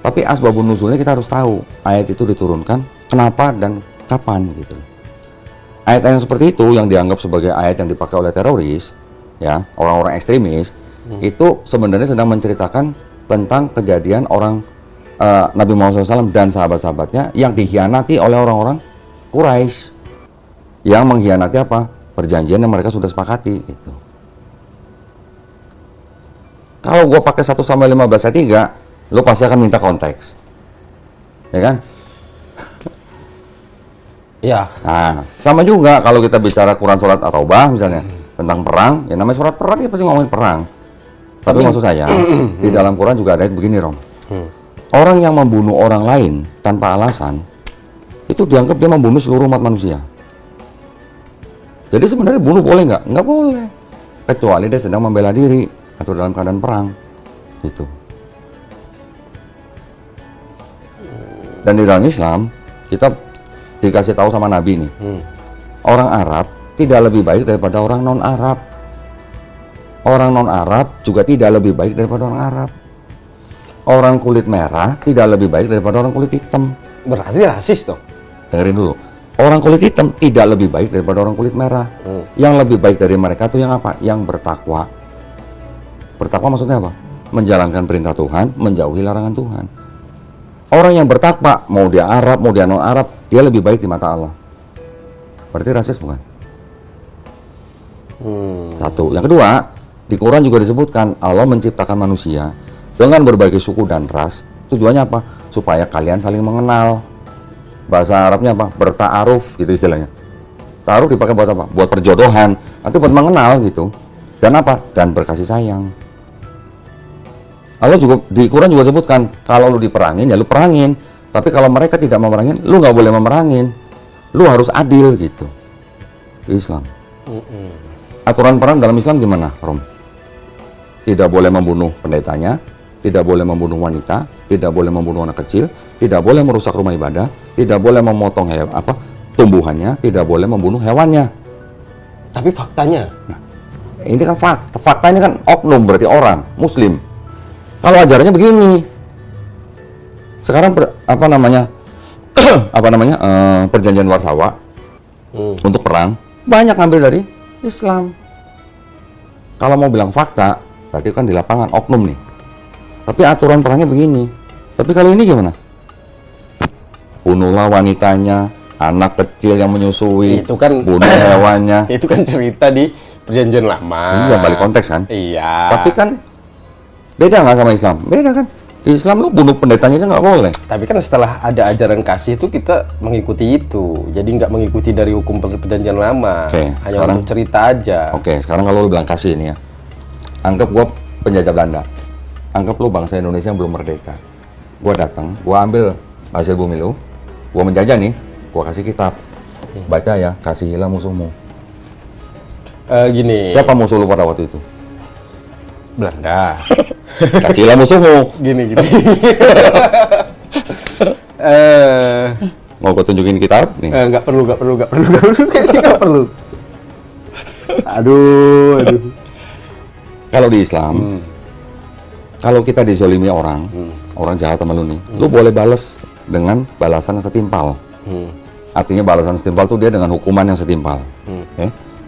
Tapi asbabun nuzulnya kita harus tahu. Ayat itu diturunkan, kenapa dan kapan gitu. Ayat-ayat yang seperti itu yang dianggap sebagai ayat yang dipakai oleh teroris, ya orang-orang ekstremis, itu sebenarnya sedang menceritakan tentang kejadian orang Nabi Muhammad SAW dan sahabat-sahabatnya yang dikhianati oleh orang-orang Quraisy, yang mengkhianati apa? Perjanjian yang mereka sudah sepakati gitu. Kalau gue pakai 1 sampai 15 ayat 3, lo pasti akan minta konteks, ya kan? Ya. Nah, sama juga kalau kita bicara Quran surat At-Taubah misalnya tentang perang, ya namanya surat perang ya pasti ngomongin perang. Tapi maksud saya di dalam Quran juga ada ayat begini, Rom. Orang yang membunuh orang lain tanpa alasan itu dianggap dia membunuh seluruh umat manusia. Jadi sebenarnya bunuh boleh nggak? Nggak boleh, kecuali dia sedang membela diri atau dalam keadaan perang, gitu. Dan di dalam Islam kita dikasih tahu sama Nabi nih, orang Arab tidak lebih baik daripada orang non-Arab. Orang non-Arab juga tidak lebih baik daripada orang Arab. Orang kulit merah tidak lebih baik daripada orang kulit hitam. Berarti rasis dong. Dengerin dulu. Orang kulit hitam tidak lebih baik daripada orang kulit merah. Yang lebih baik dari mereka itu yang apa? Yang bertakwa. Bertakwa maksudnya apa? Menjalankan perintah Tuhan, menjauhi larangan Tuhan. Orang yang bertakwa, mau dia Arab, mau dia non-Arab, dia lebih baik di mata Allah. Berarti rasis bukan? Satu. Yang kedua, di Quran juga disebutkan Allah menciptakan manusia dengan berbagai suku dan ras. Tujuannya apa? Supaya kalian saling mengenal. Bahasa Arabnya apa? Berta'aruf gitu istilahnya. Ta'aruf dipakai buat apa? Buat perjodohan. Atau buat mengenal gitu. Dan apa? Dan berkasih sayang. Allah juga di Quran juga sebutkan kalau lu diperangin ya lu perangin, tapi kalau mereka tidak memerangin lu nggak boleh memerangin, lu harus adil gitu. Islam. Aturan perang dalam Islam gimana, Rom? Tidak boleh membunuh pendetanya, tidak boleh membunuh wanita, tidak boleh membunuh anak kecil, tidak boleh merusak rumah ibadah, tidak boleh memotong tumbuhannya, tidak boleh membunuh hewannya. Tapi faktanya, Nah, ini kan faktanya kan oknum berarti orang Muslim. Kalau ajarannya begini, sekarang perjanjian Warsawa untuk perang banyak ngambil dari Islam. Kalau mau bilang fakta, berarti kan di lapangan oknum nih. Tapi aturan perangnya begini. Tapi kalau ini gimana? Bunuhlah wanitanya, anak kecil yang menyusui, itu kan bunuh hewannya. itu kan cerita di perjanjian lama. Iya, balik konteks kan. Iya. Tapi kan beda nggak sama Islam? Beda kan? Di Islam lu bunuh pendetanya aja nggak boleh. Tapi kan setelah ada ajaran kasih itu kita mengikuti itu. Jadi nggak mengikuti dari hukum perjanjian lama. Oke, hanya sekarang- untuk cerita aja. Oke, sekarang kalau lu bilang kasih ini ya. Anggap gua penjajah Belanda. Anggap lu bangsa Indonesia yang belum merdeka. Gua datang, gua ambil hasil bumi lu, gua menjajah nih, gua kasih kitab. Baca ya, kasihilah musuhmu. Gini. Siapa musuh lu pada waktu itu? Belanda. Kasihilah musuhmu. Gini. Mau gua tunjukin kitab nih. Nggak perlu. Kayaknya nggak perlu. Aduh. Kalau di Islam, kalau kita dizolimi orang, orang jahat sama lu nih, lu boleh balas dengan balasan yang setimpal. Artinya balasan setimpal tuh dia dengan hukuman yang setimpal.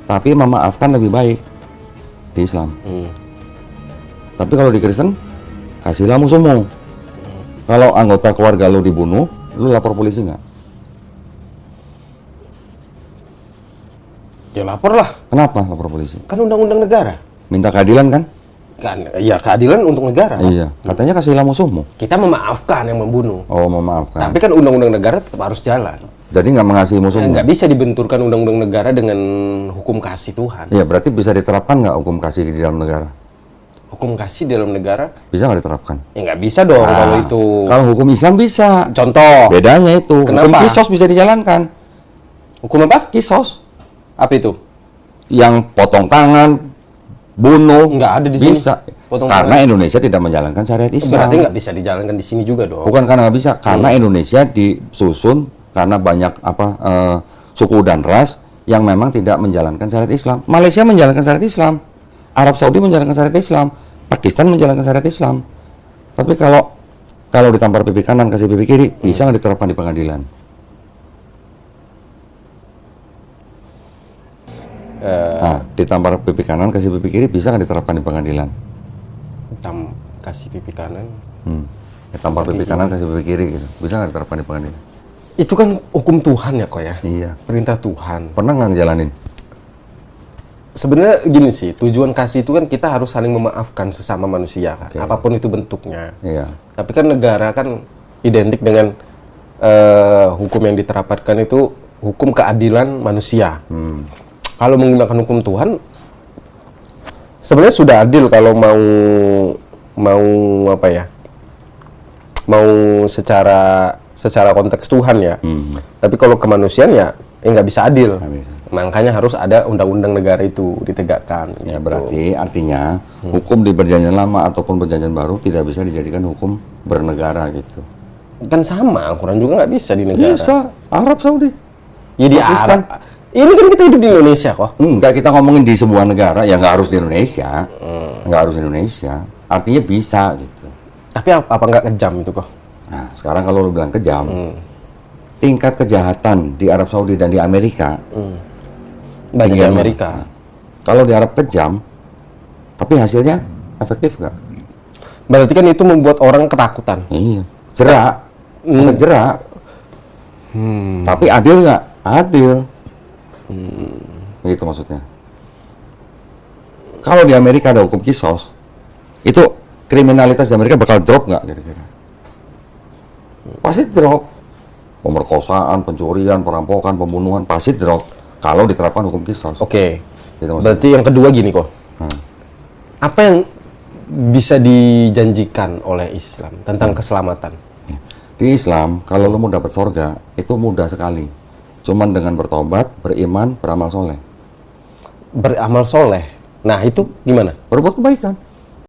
Tapi memaafkan lebih baik di Islam. Tapi kalau di Kristen, kasihlah musuhmu. Kalau anggota keluarga lu dibunuh, lu lapor polisi nggak? Ya lapor lah. Kenapa lapor polisi? Kan undang-undang negara. Minta keadilan kan? Kan, ya keadilan untuk negara. Iya, katanya kasihlah musuhmu. Kita memaafkan yang membunuh. Oh, memaafkan. Tapi kan undang-undang negara tetap harus jalan. Jadi nggak mengasihi musuhmu? Nggak bisa dibenturkan undang-undang negara dengan hukum kasih Tuhan. Iya, berarti bisa diterapkan nggak hukum kasih di dalam negara? Hukum kasih dalam negara, Bisa nggak diterapkan? ya nggak bisa dong kalau itu. Kalau hukum Islam bisa. Contoh, Bedanya itu. Hukum Kenapa? kisos bisa dijalankan. hukum apa? Kisos. Apa itu? Yang potong tangan, bunuh. Nggak ada di sini. Bisa. Potong Karena Indonesia tidak menjalankan syariat Islam. Berarti nggak bisa dijalankan di sini juga dong. Bukan karena nggak bisa. Karena Indonesia disusun karena banyak suku dan ras yang memang tidak menjalankan syariat Islam. Malaysia menjalankan syariat Islam. Arab Saudi menjalankan syariat Islam. Pakistan menjalankan syariat Islam. Tapi kalau ditampar pipi kanan kasih pipi kiri, bisa nggak diterapkan di pengadilan? Nah, ditampar pipi kanan kasih pipi kiri, bisa nggak diterapkan di pengadilan? Kasih pipi kanan. Ditampar pipi kanan kasih pipi kiri, gitu. Bisa nggak diterapkan di pengadilan? Itu kan hukum Tuhan ya kok ya. Iya. Perintah Tuhan. Pernah nggak ngejalanin? Sebenarnya gini sih, tujuan kasih itu kan kita harus saling memaafkan sesama manusia kan. Oke. Apapun itu bentuknya. Iya. Tapi kan negara kan identik dengan hukum yang diterapkan itu hukum keadilan manusia. Kalau menggunakan hukum Tuhan, sebenarnya sudah adil kalau mau apa ya? Mau secara konteks Tuhan ya. Tapi kalau kemanusiaan ya nggak bisa adil. Nggak bisa. Makanya harus ada undang-undang negara itu ditegakkan. Ya, gitu. berarti artinya hukum di perjanjian lama ataupun perjanjian baru tidak bisa dijadikan hukum bernegara gitu. Kan sama, Al-Quran juga nggak bisa di negara. Bisa. Arab Saudi. Ya di Pakistan. Arab. Ini kan kita hidup di Indonesia kok. Enggak, kita ngomongin di sebuah negara, ya nggak harus di Indonesia. Nggak harus di Indonesia. Artinya bisa gitu. Tapi apa nggak kejam itu kok? Nah, sekarang kalau lu bilang kejam, tingkat kejahatan di Arab Saudi dan di Amerika, Banyak di tinggi Amerika. mana? Kalau di Arab kejam, tapi hasilnya efektif nggak? Berarti kan itu membuat orang ketakutan. Iya. Jerak. Efek jerak. Tapi adil nggak? Adil. Begitu maksudnya. Kalau di Amerika ada hukum kisos, itu kriminalitas di Amerika bakal drop nggak kira-kira? Pasti drop. Pemerkosaan, pencurian, perampokan, pembunuhan pasti drop kalau diterapkan hukum kisos. Oke. Gitu maksudnya. Berarti yang kedua gini kok. Apa yang bisa dijanjikan oleh Islam tentang keselamatan? Di Islam, kalau lo mau dapat surga, itu mudah sekali. Cuman dengan bertobat, beriman, beramal soleh. Beramal soleh. Nah itu gimana? Berbuat kebaikan.